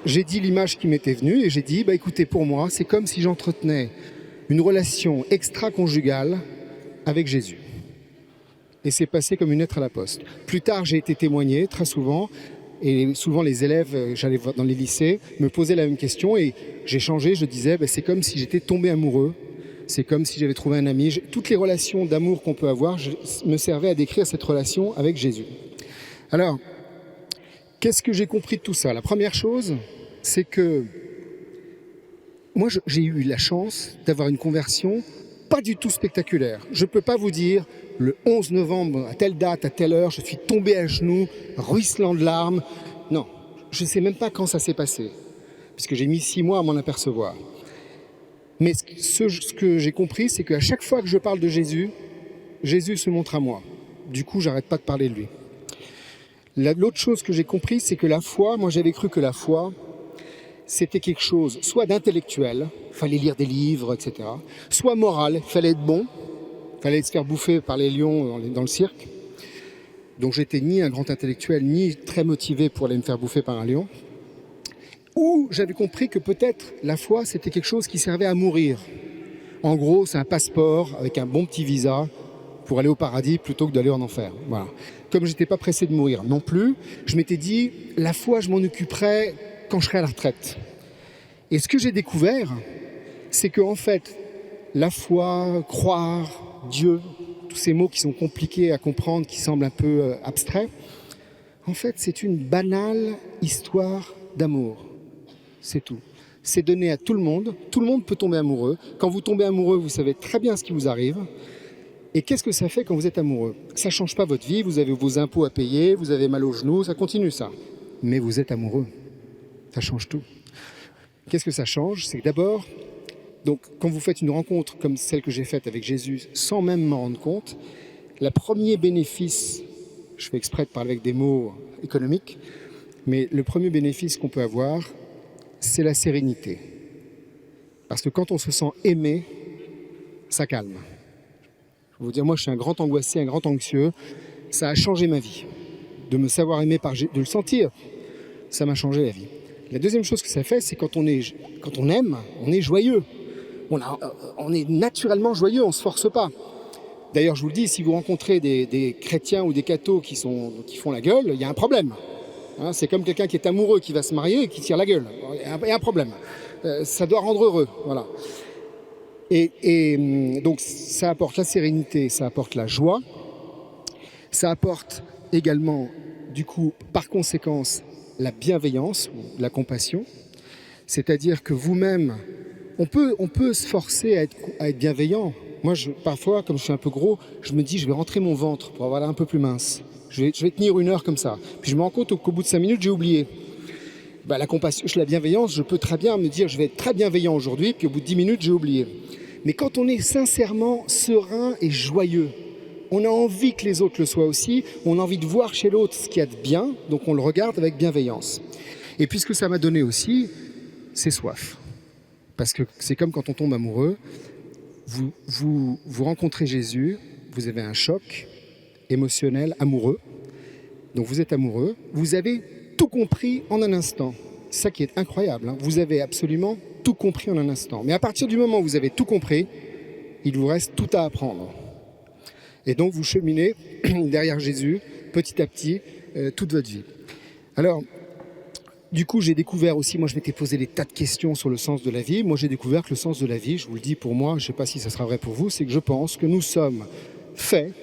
j'ai dit l'image qui m'était venue et j'ai dit bah, « écoutez, pour moi, c'est comme si j'entretenais une relation extra-conjugale avec Jésus ». Et c'est passé comme une lettre à la poste. Plus tard, j'ai été témoigné très souvent et souvent les élèves, j'allais dans les lycées, me posaient la même question et j'ai changé, je disais bah, « c'est comme si j'étais tombé amoureux ». C'est comme si j'avais trouvé un ami. Toutes les relations d'amour qu'on peut avoir me servaient à décrire cette relation avec Jésus. Alors, qu'est-ce que j'ai compris de tout ça ? La première chose, c'est que moi, j'ai eu la chance d'avoir une conversion pas du tout spectaculaire. Je ne peux pas vous dire, le 11 novembre, à telle date, à telle heure, je suis tombé à genoux, ruisselant de larmes. Non, je ne sais même pas quand ça s'est passé, puisque j'ai mis 6 mois à m'en apercevoir. Mais ce que j'ai compris, c'est qu'à chaque fois que je parle de Jésus, Jésus se montre à moi. Du coup, j'arrête pas de parler de lui. L'autre chose que j'ai compris, c'est que la foi, moi j'avais cru que la foi, c'était quelque chose soit d'intellectuel, fallait lire des livres, etc. Soit moral, fallait être bon, fallait se faire bouffer par les lions dans le cirque. Donc j'étais ni un grand intellectuel, ni très motivé pour aller me faire bouffer par un lion. Ou j'avais compris que peut-être la foi, c'était quelque chose qui servait à mourir. En gros, c'est un passeport avec un bon petit visa pour aller au paradis plutôt que d'aller en enfer. Voilà. Comme je n'étais pas pressé de mourir non plus, je m'étais dit, la foi, je m'en occuperai quand je serai à la retraite. Et ce que j'ai découvert, c'est qu'en fait, la foi, croire, Dieu, tous ces mots qui sont compliqués à comprendre, qui semblent un peu abstraits, en fait, c'est une banale histoire d'amour. C'est tout. C'est donné à tout le monde peut tomber amoureux. Quand vous tombez amoureux, vous savez très bien ce qui vous arrive. Et qu'est-ce que ça fait quand vous êtes amoureux ? Ça ne change pas votre vie, vous avez vos impôts à payer, vous avez mal aux genoux, ça continue ça. Mais vous êtes amoureux. Ça change tout. Qu'est-ce que ça change ? C'est que d'abord, donc, quand vous faites une rencontre comme celle que j'ai faite avec Jésus, sans même m'en rendre compte, le premier bénéfice, je fais exprès de parler avec des mots économiques, mais le premier bénéfice qu'on peut avoir, c'est la sérénité. Parce que quand on se sent aimé, ça calme. Je vais vous dire, moi je suis un grand angoissé, un grand anxieux. Ça a changé ma vie. De me savoir aimé par Jésus, de le sentir, ça m'a changé la vie. La deuxième chose que ça fait, c'est quand on aime, on est joyeux. On est naturellement joyeux, on ne se force pas. D'ailleurs, je vous le dis, si vous rencontrez des chrétiens ou des cathos qui font la gueule, il y a un problème. Hein, c'est comme quelqu'un qui est amoureux, qui va se marier et qui tire la gueule. Il y a un problème. Ça doit rendre heureux. Voilà. Et donc, ça apporte la sérénité, ça apporte la joie. Ça apporte également, du coup, par conséquence, la bienveillance ou la compassion. C'est-à-dire que vous-même, on peut se forcer à être bienveillant. Moi, parfois, comme je suis un peu gros, je me dis, je vais rentrer mon ventre pour avoir l'air un peu plus mince. Je vais tenir 1 heure comme ça. Puis je me rends compte qu'au bout de 5 minutes, j'ai oublié. La compassion, la bienveillance, je peux très bien me dire, je vais être très bienveillant aujourd'hui, puis au bout de 10 minutes, j'ai oublié. Mais quand on est sincèrement serein et joyeux, on a envie que les autres le soient aussi, on a envie de voir chez l'autre ce qu'il y a de bien, donc on le regarde avec bienveillance. Et puis ce que ça m'a donné aussi, c'est soif. Parce que c'est comme quand on tombe amoureux, vous rencontrez Jésus, vous avez un choc émotionnel, amoureux. Donc vous êtes amoureux, vous avez tout compris en un instant. C'est ça qui est incroyable, hein. Vous avez absolument tout compris en un instant. Mais à partir du moment où vous avez tout compris, il vous reste tout à apprendre. Et donc vous cheminez derrière Jésus, petit à petit, toute votre vie. Alors, du coup, j'ai découvert aussi, moi je m'étais posé des tas de questions sur le sens de la vie. Moi j'ai découvert que le sens de la vie, je vous le dis pour moi, je ne sais pas si ça sera vrai pour vous, c'est que je pense que nous sommes faits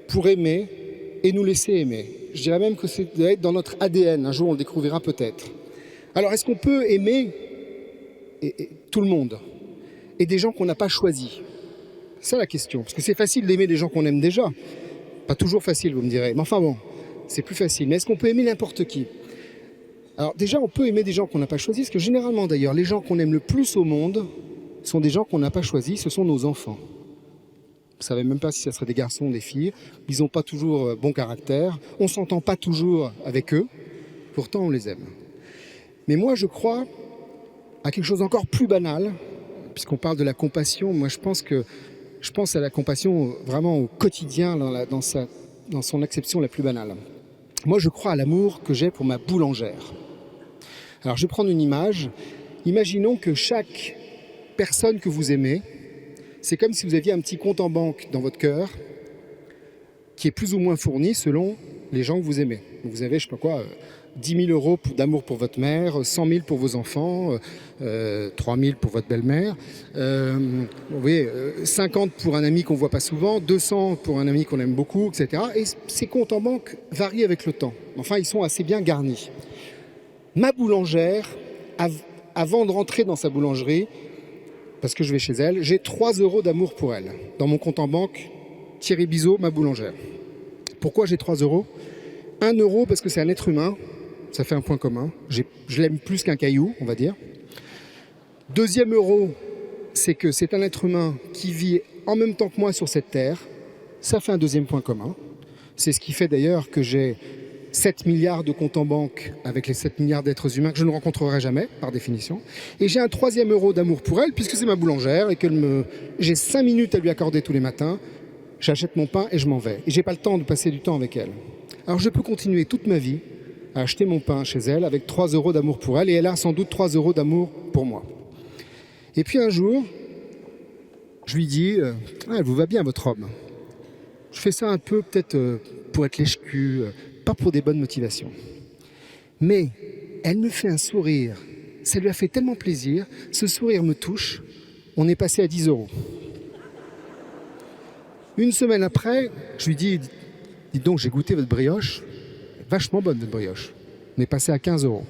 pour aimer et nous laisser aimer. Je dirais même que c'est doit être dans notre ADN, un jour on le découvrira peut-être. Alors est-ce qu'on peut aimer tout le monde et des gens qu'on n'a pas choisis? C'est ça la question, parce que c'est facile d'aimer des gens qu'on aime déjà. Pas toujours facile, vous me direz, mais enfin bon, c'est plus facile. Mais est-ce qu'on peut aimer n'importe qui? Alors déjà, on peut aimer des gens qu'on n'a pas choisis, parce que généralement d'ailleurs, les gens qu'on aime le plus au monde sont des gens qu'on n'a pas choisis, ce sont nos enfants. Vous ne savez même pas si ça serait des garçons ou des filles, ils n'ont pas toujours bon caractère, on ne s'entend pas toujours avec eux, pourtant on les aime. Mais moi je crois à quelque chose d'encore plus banal, puisqu'on parle de la compassion, moi je pense à la compassion vraiment au quotidien, dans son acception la plus banale. Moi je crois à l'amour que j'ai pour ma boulangère. Alors je vais prendre une image. Imaginons que chaque personne que vous aimez, c'est comme si vous aviez un petit compte en banque dans votre cœur qui est plus ou moins fourni selon les gens que vous aimez. Donc vous avez, je sais pas quoi, 10 000 euros d'amour pour votre mère, 100 000 pour vos enfants, 3 000 pour votre belle-mère, vous voyez, 50 pour un ami qu'on ne voit pas souvent, 200 pour un ami qu'on aime beaucoup, etc. Et ces comptes en banque varient avec le temps. Enfin, ils sont assez bien garnis. Ma boulangère, avant de rentrer dans sa boulangerie, parce que je vais chez elle, j'ai 3 euros d'amour pour elle. Dans mon compte en banque, Thierry Bizot, ma boulangère. Pourquoi j'ai 3 euros ? 1 euro parce que c'est un être humain, ça fait un point commun. Je l'aime plus qu'un caillou, on va dire. Deuxième euro, c'est que c'est un être humain qui vit en même temps que moi sur cette terre. Ça fait un deuxième point commun. C'est ce qui fait d'ailleurs que j'ai 7 milliards de comptes en banque avec les 7 milliards d'êtres humains que je ne rencontrerai jamais, par définition. Et j'ai un 3e euro d'amour pour elle, puisque c'est ma boulangère et que j'ai 5 minutes à lui accorder tous les matins. J'achète mon pain et je m'en vais. Et j'ai pas le temps de passer du temps avec elle. Alors je peux continuer toute ma vie à acheter mon pain chez elle avec 3 euros d'amour pour elle, et elle a sans doute 3 euros d'amour pour moi. Et puis un jour, je lui dis elle vous va bien votre robe. Je fais ça un peu peut-être pour être lèche-cul, pas pour des bonnes motivations. Mais elle me fait un sourire, ça lui a fait tellement plaisir, ce sourire me touche, on est passé à 10 euros. Une semaine après, je lui dis dites donc, j'ai goûté votre brioche, vachement bonne votre brioche. On est passé à 15 euros.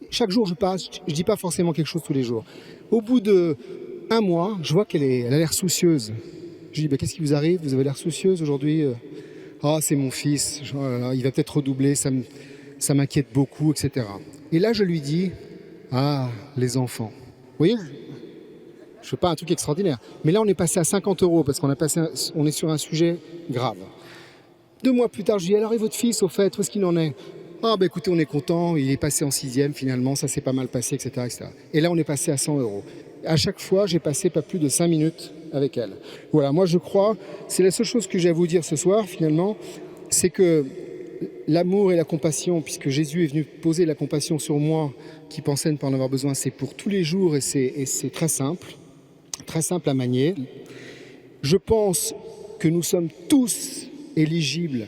Chaque jour je passe, je dis pas forcément quelque chose tous les jours. Au bout d'1 mois, je vois qu'elle a l'air soucieuse. Je lui dis qu'est-ce qui vous arrive ? Vous avez l'air soucieuse aujourd'hui ? Ah, c'est mon fils, il va peut-être redoubler, ça m'inquiète beaucoup, etc. Et là je lui dis ah, les enfants. Vous voyez ? Je ne fais pas un truc extraordinaire. Mais là, on est passé à 50 euros parce qu'on est sur un sujet grave. 2 mois plus tard, je dis, alors et votre fils, au fait, où est-ce qu'il en est ? Ah, ben écoutez, on est content, il est passé en 6e finalement, ça s'est pas mal passé, etc., etc. Et là, on est passé à 100 euros. À chaque fois, j'ai passé pas plus de 5 minutes avec elle. Voilà, moi je crois, c'est la seule chose que j'ai à vous dire ce soir, finalement, c'est que l'amour et la compassion, puisque Jésus est venu poser la compassion sur moi, qui pensais ne pas en avoir besoin, c'est pour tous les jours et c'est très simple à manier. Je pense que nous sommes tous éligibles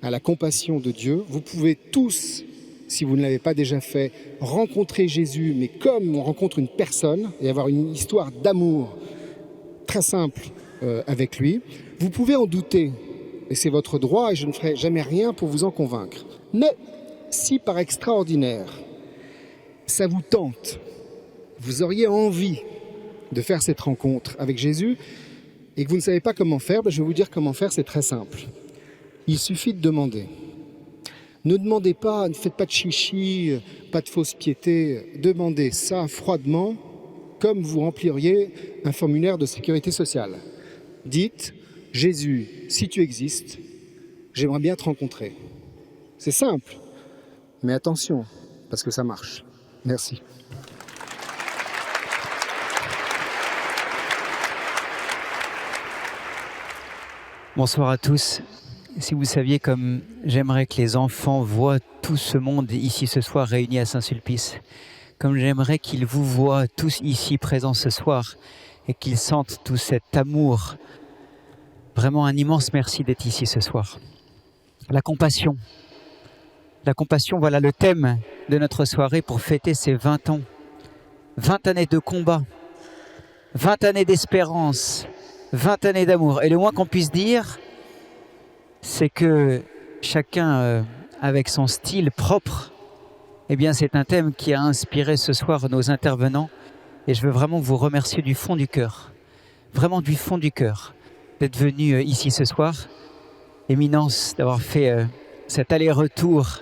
à la compassion de Dieu. Vous pouvez tous, si vous ne l'avez pas déjà fait, rencontrer Jésus, mais comme on rencontre une personne, et avoir une histoire d'amour très simple avec lui. Vous pouvez en douter, et c'est votre droit, et je ne ferai jamais rien pour vous en convaincre. Mais si par extraordinaire, ça vous tente, vous auriez envie de faire cette rencontre avec Jésus et que vous ne savez pas comment faire, je vais vous dire comment faire, c'est très simple. Il suffit de demander. Ne demandez pas, ne faites pas de chichi, pas de fausse piété. Demandez ça froidement, comme vous rempliriez un formulaire de sécurité sociale. Dites, Jésus, si tu existes, j'aimerais bien te rencontrer. C'est simple, mais attention, parce que ça marche. Merci. Bonsoir à tous. Si vous saviez comme j'aimerais que les enfants voient tout ce monde ici ce soir réuni à Saint-Sulpice. comme j'aimerais qu'ils vous voient tous ici présents ce soir et qu'ils sentent tout cet amour. Vraiment un immense merci d'être ici ce soir. La compassion. La compassion, voilà le thème de notre soirée pour fêter ces 20 ans. 20 années de combat, 20 années d'espérance, 20 années d'amour. Et le moins qu'on puisse dire, c'est que chacun avec son style propre, eh bien c'est un thème qui a inspiré ce soir nos intervenants. Et je veux vraiment vous remercier du fond du cœur, vraiment du fond du cœur, d'être venu ici ce soir. Éminence, d'avoir fait cet aller-retour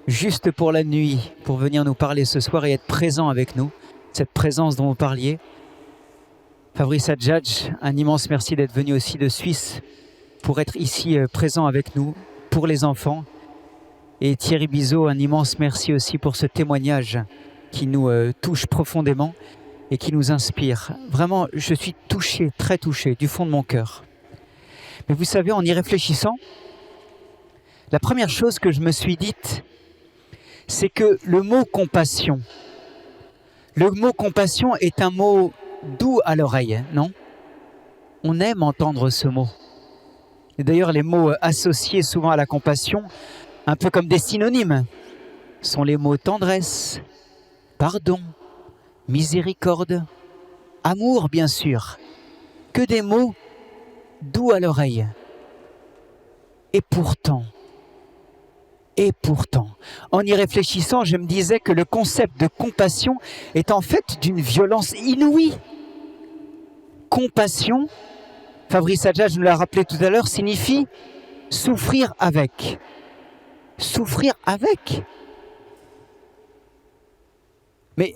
juste pour la nuit, pour venir nous parler ce soir et être présent avec nous. Cette présence dont vous parliez. Fabrice Adjadj, un immense merci d'être venu aussi de Suisse pour être ici présent avec nous, pour les enfants. Et Thierry Bizot, un immense merci aussi pour ce témoignage qui nous touche profondément et qui nous inspire. Vraiment, je suis touché, très touché, du fond de mon cœur. Mais vous savez, en y réfléchissant, la première chose que je me suis dite, c'est que le mot compassion, est un mot doux à l'oreille, non? On aime entendre ce mot. Et d'ailleurs, les mots associés souvent à la compassion, un peu comme des synonymes, sont les mots tendresse, pardon, miséricorde, amour bien sûr, que des mots doux à l'oreille. Et pourtant, en y réfléchissant, je me disais que le concept de compassion est en fait d'une violence inouïe. Compassion, Fabrice Adjadj nous l'a rappelé tout à l'heure, signifie souffrir avec. Souffrir avec. Mais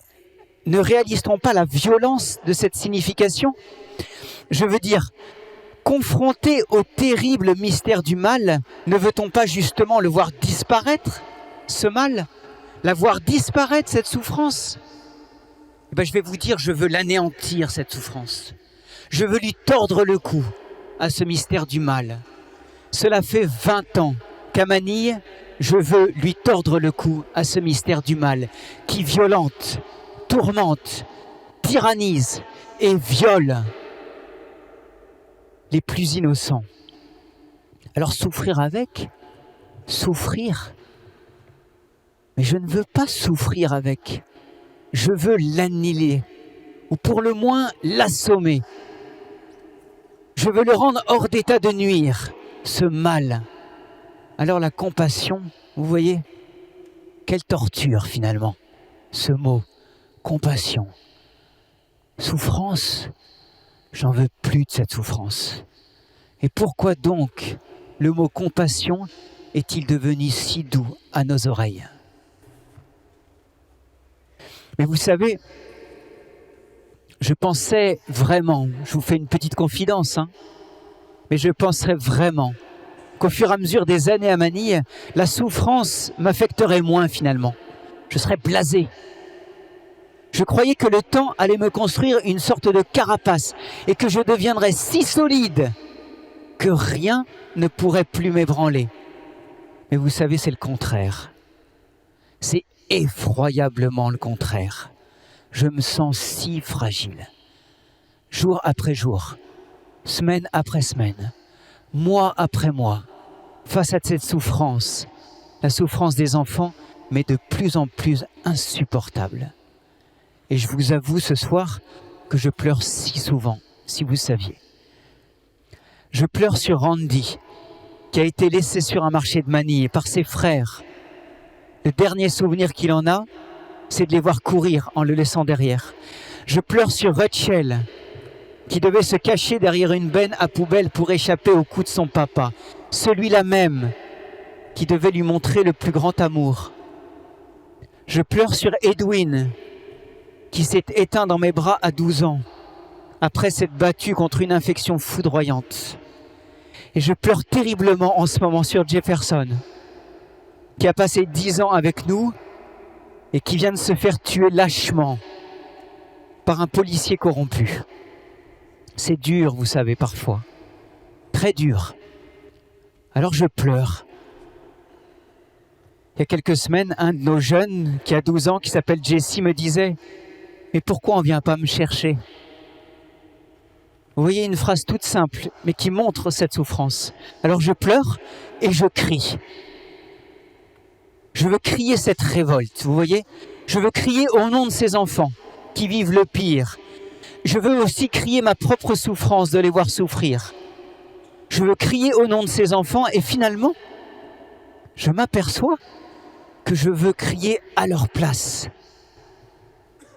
ne réalise-t-on pas la violence de cette signification? Je veux dire, confronté au terrible mystère du mal, ne veut-on pas justement le voir disparaître, ce mal? La voir disparaître, cette souffrance? Eh bien, je vais vous dire, je veux l'anéantir, cette souffrance. Je veux lui tordre le cou à ce mystère du mal. Cela fait 20 ans qu'à Manille, je veux lui tordre le cou à ce mystère du mal qui violente, tourmente, tyrannise et viole les plus innocents. Alors souffrir avec, souffrir, mais je ne veux pas souffrir avec, je veux l'annihiler, ou pour le moins l'assommer. Je veux le rendre hors d'état de nuire, ce mal. Alors la compassion, vous voyez, quelle torture finalement, ce mot, compassion. Souffrance, j'en veux plus de cette souffrance. Et pourquoi donc le mot compassion est-il devenu si doux à nos oreilles? Mais vous savez, je pensais vraiment, je vous fais une petite confidence, mais je penserais vraiment qu'au fur et à mesure des années à Manille, la souffrance m'affecterait moins finalement. Je serais blasé. Je croyais que le temps allait me construire une sorte de carapace et que je deviendrais si solide que rien ne pourrait plus m'ébranler. Mais vous savez, c'est le contraire. C'est effroyablement le contraire. Je me sens si fragile. Jour après jour, semaine après semaine, mois après mois, face à cette souffrance, la souffrance des enfants, mais de plus en plus insupportable. Et je vous avoue ce soir que je pleure si souvent, si vous saviez. Je pleure sur Randy, qui a été laissé sur un marché de Manille par ses frères. Le dernier souvenir qu'il en a, c'est de les voir courir en le laissant derrière. Je pleure sur Rachel, qui devait se cacher derrière une benne à poubelle pour échapper au cou de son papa. Celui-là même, qui devait lui montrer le plus grand amour. Je pleure sur Edwin, qui s'est éteint dans mes bras à 12 ans, après s'être battu contre une infection foudroyante. Et je pleure terriblement en ce moment sur Jefferson, qui a passé 10 ans avec nous et qui vient de se faire tuer lâchement par un policier corrompu. C'est dur, vous savez, parfois. Très dur. Alors je pleure. Il y a quelques semaines, un de nos jeunes, qui a 12 ans, qui s'appelle Jessie, me disait « Mais pourquoi on ne vient pas me chercher ?» Vous voyez, une phrase toute simple, mais qui montre cette souffrance. Alors je pleure et je crie. Je veux crier cette révolte, vous voyez? Je veux crier au nom de ces enfants qui vivent le pire. Je veux aussi crier ma propre souffrance de les voir souffrir. Je veux crier au nom de ces enfants et finalement, je m'aperçois que je veux crier à leur place.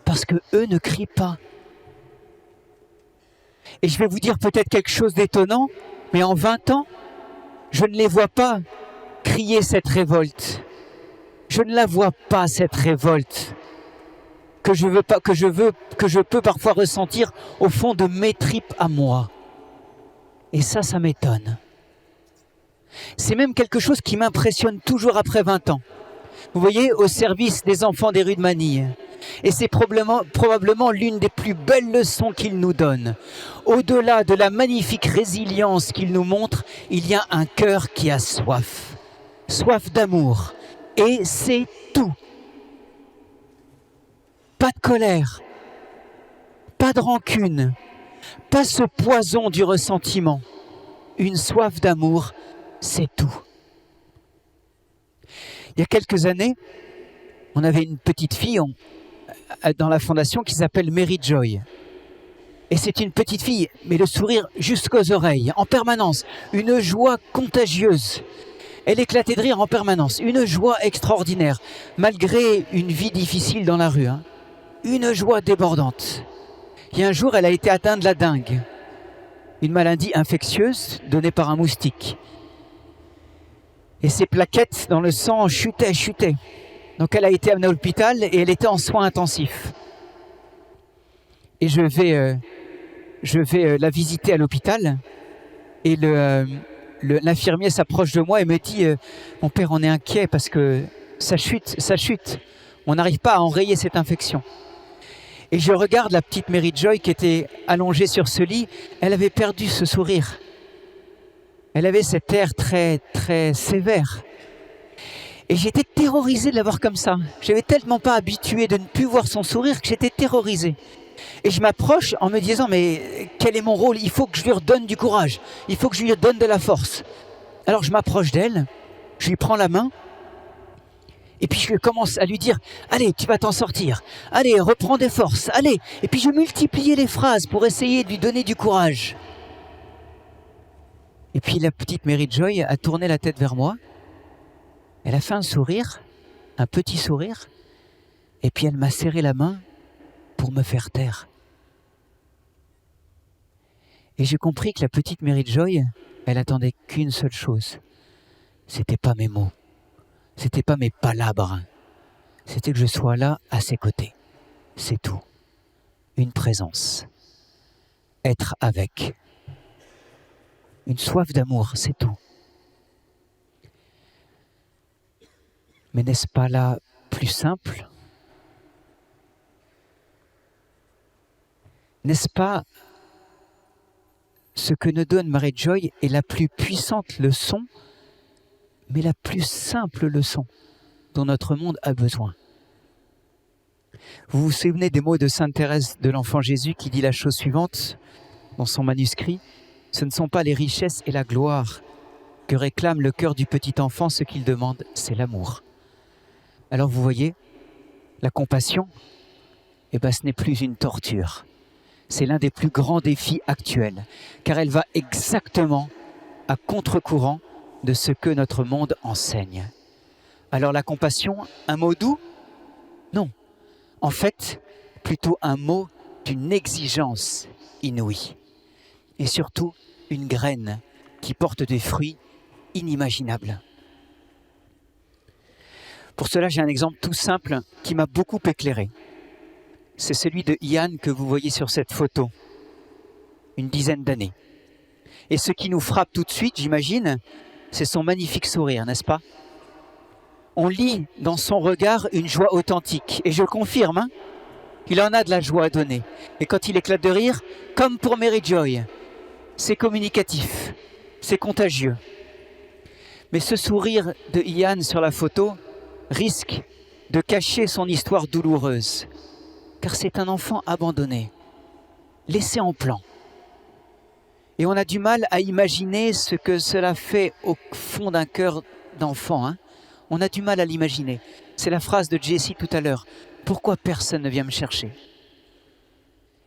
Parce que eux ne crient pas. Et je vais vous dire peut-être quelque chose d'étonnant, mais en 20 ans, je ne les vois pas crier cette révolte. Je ne la vois pas, cette révolte que je peux parfois ressentir au fond de mes tripes à moi. Et ça m'étonne. C'est même quelque chose qui m'impressionne toujours après 20 ans. Vous voyez, au service des enfants des rues de Manille. Et c'est probablement l'une des plus belles leçons qu'il nous donne. Au-delà de la magnifique résilience qu'il nous montre, il y a un cœur qui a soif. Soif d'amour. Et c'est tout. Pas de colère, pas de rancune, pas ce poison du ressentiment. Une soif d'amour, c'est tout. Il y a quelques années, on avait une petite fille dans la fondation qui s'appelle Mary Joy. Et c'est une petite fille, mais le sourire jusqu'aux oreilles, en permanence, une joie contagieuse. Elle éclatait de rire en permanence, une joie extraordinaire, malgré une vie difficile dans la rue. Une joie débordante. Il y a un jour, elle a été atteinte de la dengue, une maladie infectieuse donnée par un moustique. Et ses plaquettes dans le sang chutaient. Donc elle a été amenée à l'hôpital et elle était en soins intensifs. Et je vais la visiter à l'hôpital et l'infirmier s'approche de moi et me dit « Mon père, on est inquiet parce que ça chute. On n'arrive pas à enrayer cette infection. » Et je regarde la petite Mary Joy qui était allongée sur ce lit. Elle avait perdu ce sourire. Elle avait cet air très, très sévère. Et j'étais terrorisé de la voir comme ça. Je n'avais tellement pas habitué de ne plus voir son sourire que j'étais terrorisé. Et je m'approche en me disant, mais quel est mon rôle? Il faut que je lui redonne du courage. Il faut que je lui redonne de la force. Alors je m'approche d'elle, je lui prends la main. Et puis je commence à lui dire, allez, tu vas t'en sortir. Allez, reprends des forces, allez. Et puis je multipliais les phrases pour essayer de lui donner du courage. Et puis la petite Mary Joy a tourné la tête vers moi. Elle a fait un sourire, un petit sourire. Et puis elle m'a serré la main pour me faire taire. Et j'ai compris que la petite Mary Joy, elle attendait qu'une seule chose. C'était pas mes mots. C'était pas mes palabres, c'était que je sois là à ses côtés. C'est tout. Une présence. Être avec. Une soif d'amour, c'est tout. Mais n'est-ce pas là plus simple? N'est-ce pas ce que nous donne Mary Joy est la plus puissante leçon, mais la plus simple leçon dont notre monde a besoin. Vous vous souvenez des mots de Sainte Thérèse de l'Enfant Jésus qui dit la chose suivante dans son manuscrit: ce ne sont pas les richesses et la gloire que réclame le cœur du petit enfant, ce qu'il demande, c'est l'amour. Alors vous voyez, la compassion, ce n'est plus une torture. C'est l'un des plus grands défis actuels, car elle va exactement à contre-courant de ce que notre monde enseigne. Alors la compassion, un mot doux? Non. En fait, plutôt un mot d'une exigence inouïe. Et surtout, une graine qui porte des fruits inimaginables. Pour cela, j'ai un exemple tout simple qui m'a beaucoup éclairé. C'est celui de Ian que vous voyez sur cette photo, une dizaine d'années. Et ce qui nous frappe tout de suite, j'imagine, c'est son magnifique sourire, n'est-ce pas? On lit dans son regard une joie authentique. Et je confirme, il en a de la joie à donner. Et quand il éclate de rire, comme pour Mary Joy, c'est communicatif, c'est contagieux. Mais ce sourire de Ian sur la photo, risque de cacher son histoire douloureuse, car c'est un enfant abandonné, laissé en plan. Et on a du mal à imaginer ce que cela fait au fond d'un cœur d'enfant, hein. On a du mal à l'imaginer. C'est la phrase de Jessie tout à l'heure. Pourquoi personne ne vient me chercher?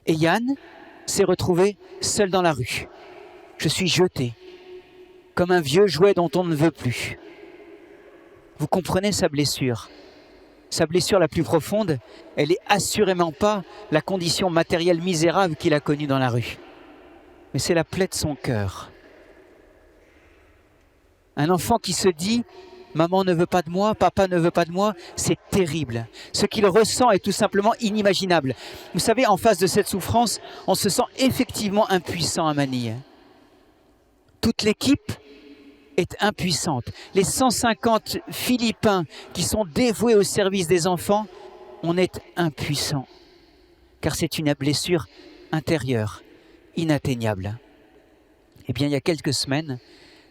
Et Yann s'est retrouvé seul dans la rue. Je suis jeté, comme un vieux jouet dont on ne veut plus. Vous comprenez sa blessure? Sa blessure la plus profonde, elle n'est assurément pas la condition matérielle misérable qu'il a connue dans la rue. Mais c'est la plaie de son cœur. Un enfant qui se dit « Maman ne veut pas de moi, papa ne veut pas de moi », c'est terrible. Ce qu'il ressent est tout simplement inimaginable. Vous savez, en face de cette souffrance, on se sent effectivement impuissant à Manille. Toute l'équipe est impuissante. Les 150 Philippins qui sont dévoués au service des enfants, on est impuissant. Car c'est une blessure intérieure, inatteignable. Eh bien, il y a quelques semaines,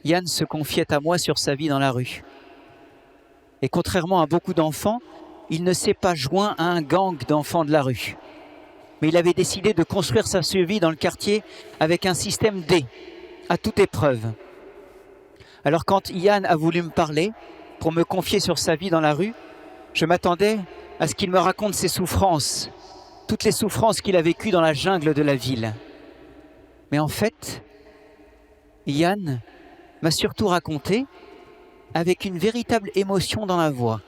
Yann se confiait à moi sur sa vie dans la rue. Et contrairement à beaucoup d'enfants, il ne s'est pas joint à un gang d'enfants de la rue. Mais il avait décidé de construire sa survie dans le quartier avec un système D, à toute épreuve. Alors quand Yann a voulu me parler, pour me confier sur sa vie dans la rue, je m'attendais à ce qu'il me raconte ses souffrances, toutes les souffrances qu'il a vécues dans la jungle de la ville. Mais en fait, Yann m'a surtout raconté, avec une véritable émotion dans la voix,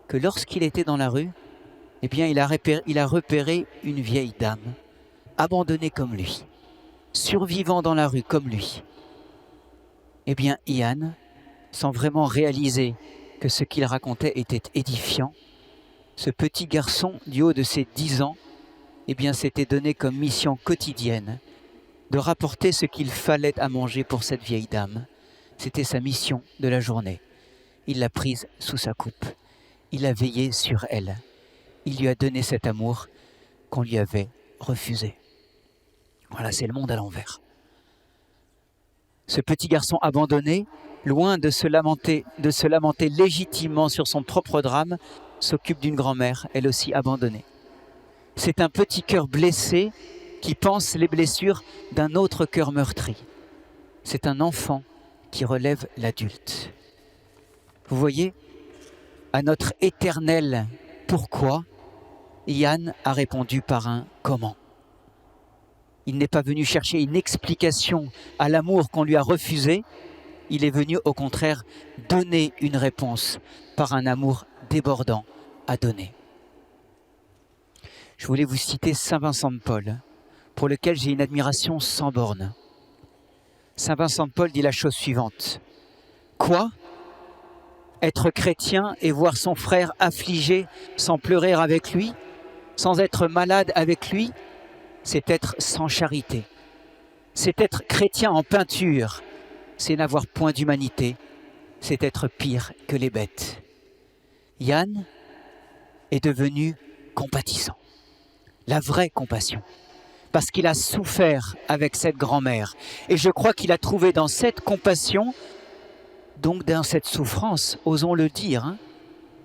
que lorsqu'il était dans la rue, eh bien, il a repéré une vieille dame, abandonnée comme lui, survivant dans la rue comme lui. Eh bien, Yann, sans vraiment réaliser que ce qu'il racontait était édifiant, ce petit garçon du haut de ses 10 ans, eh bien, s'était donné comme mission quotidienne de rapporter ce qu'il fallait à manger pour cette vieille dame. C'était sa mission de la journée. Il l'a prise sous sa coupe. Il a veillé sur elle. Il lui a donné cet amour qu'on lui avait refusé. Voilà, c'est le monde à l'envers. Ce petit garçon abandonné, loin de se lamenter légitimement sur son propre drame, s'occupe d'une grand-mère, elle aussi abandonnée. C'est un petit cœur blessé qui pense les blessures d'un autre cœur meurtri. C'est un enfant qui relève l'adulte. Vous voyez, à notre éternel pourquoi, Yann a répondu par un comment. Il n'est pas venu chercher une explication à l'amour qu'on lui a refusé, il est venu au contraire donner une réponse par un amour débordant à donner. Je voulais vous citer Saint Vincent de Paul, pour lequel j'ai une admiration sans borne. Saint Vincent de Paul dit la chose suivante. Quoi? Être chrétien et voir son frère affligé sans pleurer avec lui, sans être malade avec lui, c'est être sans charité. C'est être chrétien en peinture, c'est n'avoir point d'humanité, c'est être pire que les bêtes. Yann est devenu compatissant, la vraie compassion. Parce qu'il a souffert avec cette grand-mère. Et je crois qu'il a trouvé dans cette compassion, donc dans cette souffrance, osons le dire, hein,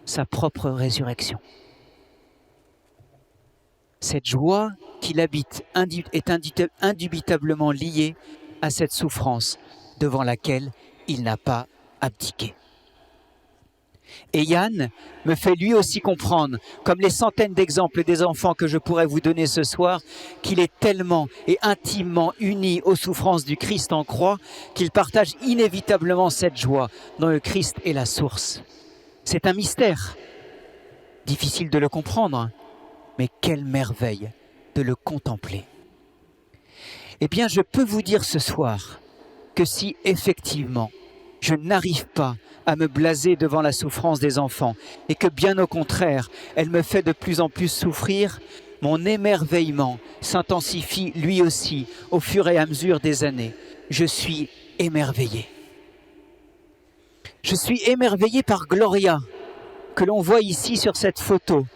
sa propre résurrection. Cette joie qu'il habite est indubitablement liée à cette souffrance devant laquelle il n'a pas abdiqué. Et Yann me fait lui aussi comprendre, comme les centaines d'exemples des enfants que je pourrais vous donner ce soir, qu'il est tellement et intimement uni aux souffrances du Christ en croix qu'il partage inévitablement cette joie dont le Christ est la source. C'est un mystère, difficile de le comprendre, mais quelle merveille de le contempler. Eh bien, je peux vous dire ce soir que si effectivement je n'arrive pas à me blaser devant la souffrance des enfants et que bien au contraire, elle me fait de plus en plus souffrir, mon émerveillement s'intensifie lui aussi au fur et à mesure des années. Je suis émerveillé. Je suis émerveillé par Gloria, que l'on voit ici sur cette photo.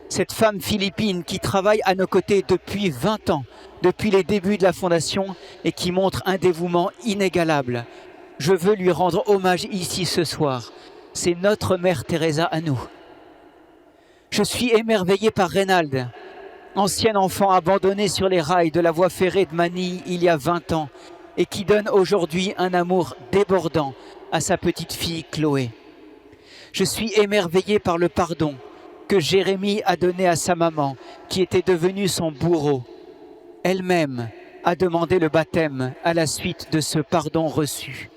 Cette femme philippine qui travaille à nos côtés depuis 20 ans, depuis les débuts de la Fondation et qui montre un dévouement inégalable. Je veux lui rendre hommage ici ce soir. c'est notre Mère Teresa à nous. Je suis émerveillé par Reynald, ancien enfant abandonné sur les rails de la voie ferrée de Manille il y a 20 ans et qui donne aujourd'hui un amour débordant à sa petite fille Chloé. Je suis émerveillé par le pardon que Jérémie a donné à sa maman, qui était devenue son bourreau. Elle-même a demandé le baptême à la suite de ce pardon reçu.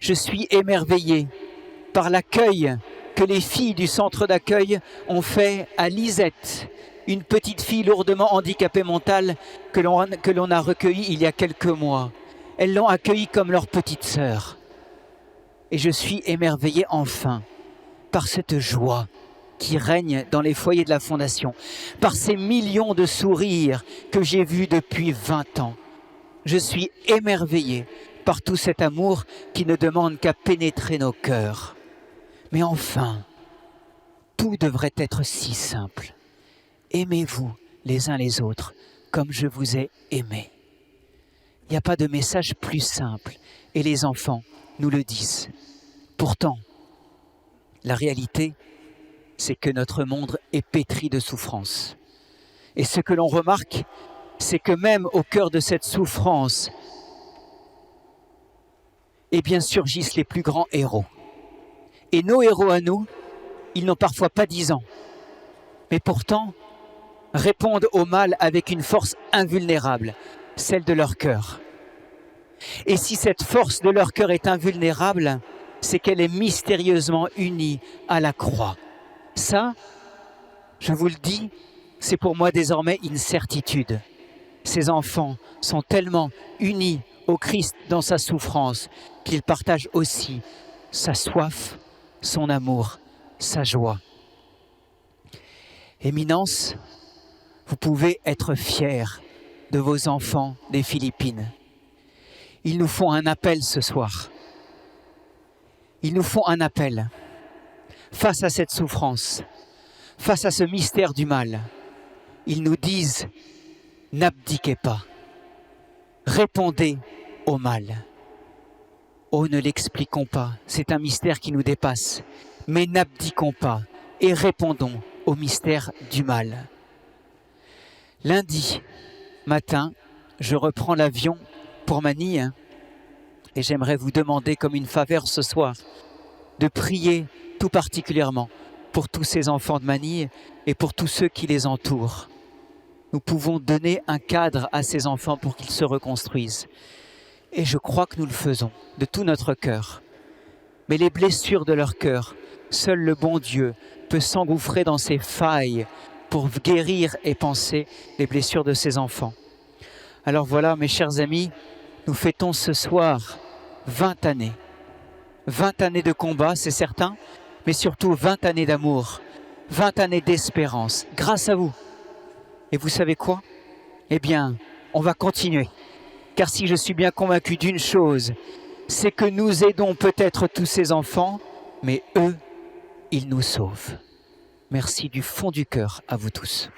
Je suis émerveillé par l'accueil que les filles du centre d'accueil ont fait à Lisette, une petite fille lourdement handicapée mentale que l'on a recueillie il y a quelques mois. Elles l'ont accueillie comme leur petite sœur. Et je suis émerveillé enfin par cette joie qui règne dans les foyers de la Fondation, par ces millions de sourires que j'ai vus depuis 20 ans. Je suis émerveillé par tout cet amour qui ne demande qu'à pénétrer nos cœurs. Mais enfin, tout devrait être si simple. Aimez-vous les uns les autres comme je vous ai aimé. Il n'y a pas de message plus simple et les enfants nous le disent. Pourtant, la réalité, c'est que notre monde est pétri de souffrance. Et ce que l'on remarque, c'est que même au cœur de cette souffrance, eh bien surgissent les plus grands héros. Et nos héros à nous, ils n'ont parfois pas 10 ans, mais pourtant répondent au mal avec une force invulnérable, celle de leur cœur. Et si cette force de leur cœur est invulnérable, c'est qu'elle est mystérieusement unie à la croix. Ça, je vous le dis, c'est pour moi désormais une certitude. Ces enfants sont tellement unis au Christ dans sa souffrance qu'ils partagent aussi sa soif, son amour, sa joie. Éminence, vous pouvez être fiers de vos enfants des Philippines. Ils nous font un appel ce soir. Ils nous font un appel face à cette souffrance, face à ce mystère du mal. Ils nous disent, n'abdiquez pas, répondez au mal. Oh, ne l'expliquons pas, c'est un mystère qui nous dépasse, mais n'abdiquons pas et répondons au mystère du mal. Lundi matin, je reprends l'avion pour Manille et j'aimerais vous demander comme une faveur ce soir de prier tout particulièrement pour tous ces enfants de Manille et pour tous ceux qui les entourent. Nous pouvons donner un cadre à ces enfants pour qu'ils se reconstruisent. Et je crois que nous le faisons de tout notre cœur. Mais les blessures de leur cœur, seul le bon Dieu peut s'engouffrer dans ces failles pour guérir et panser les blessures de ces enfants. Alors voilà, mes chers amis, nous fêtons ce soir 20 années. 20 années de combat, c'est certain, mais surtout 20 années d'amour, 20 années d'espérance, grâce à vous. Et vous savez quoi? Eh bien, on va continuer. Car si je suis bien convaincu d'une chose, c'est que nous aidons peut-être tous ces enfants, mais eux, ils nous sauvent. Merci du fond du cœur à vous tous.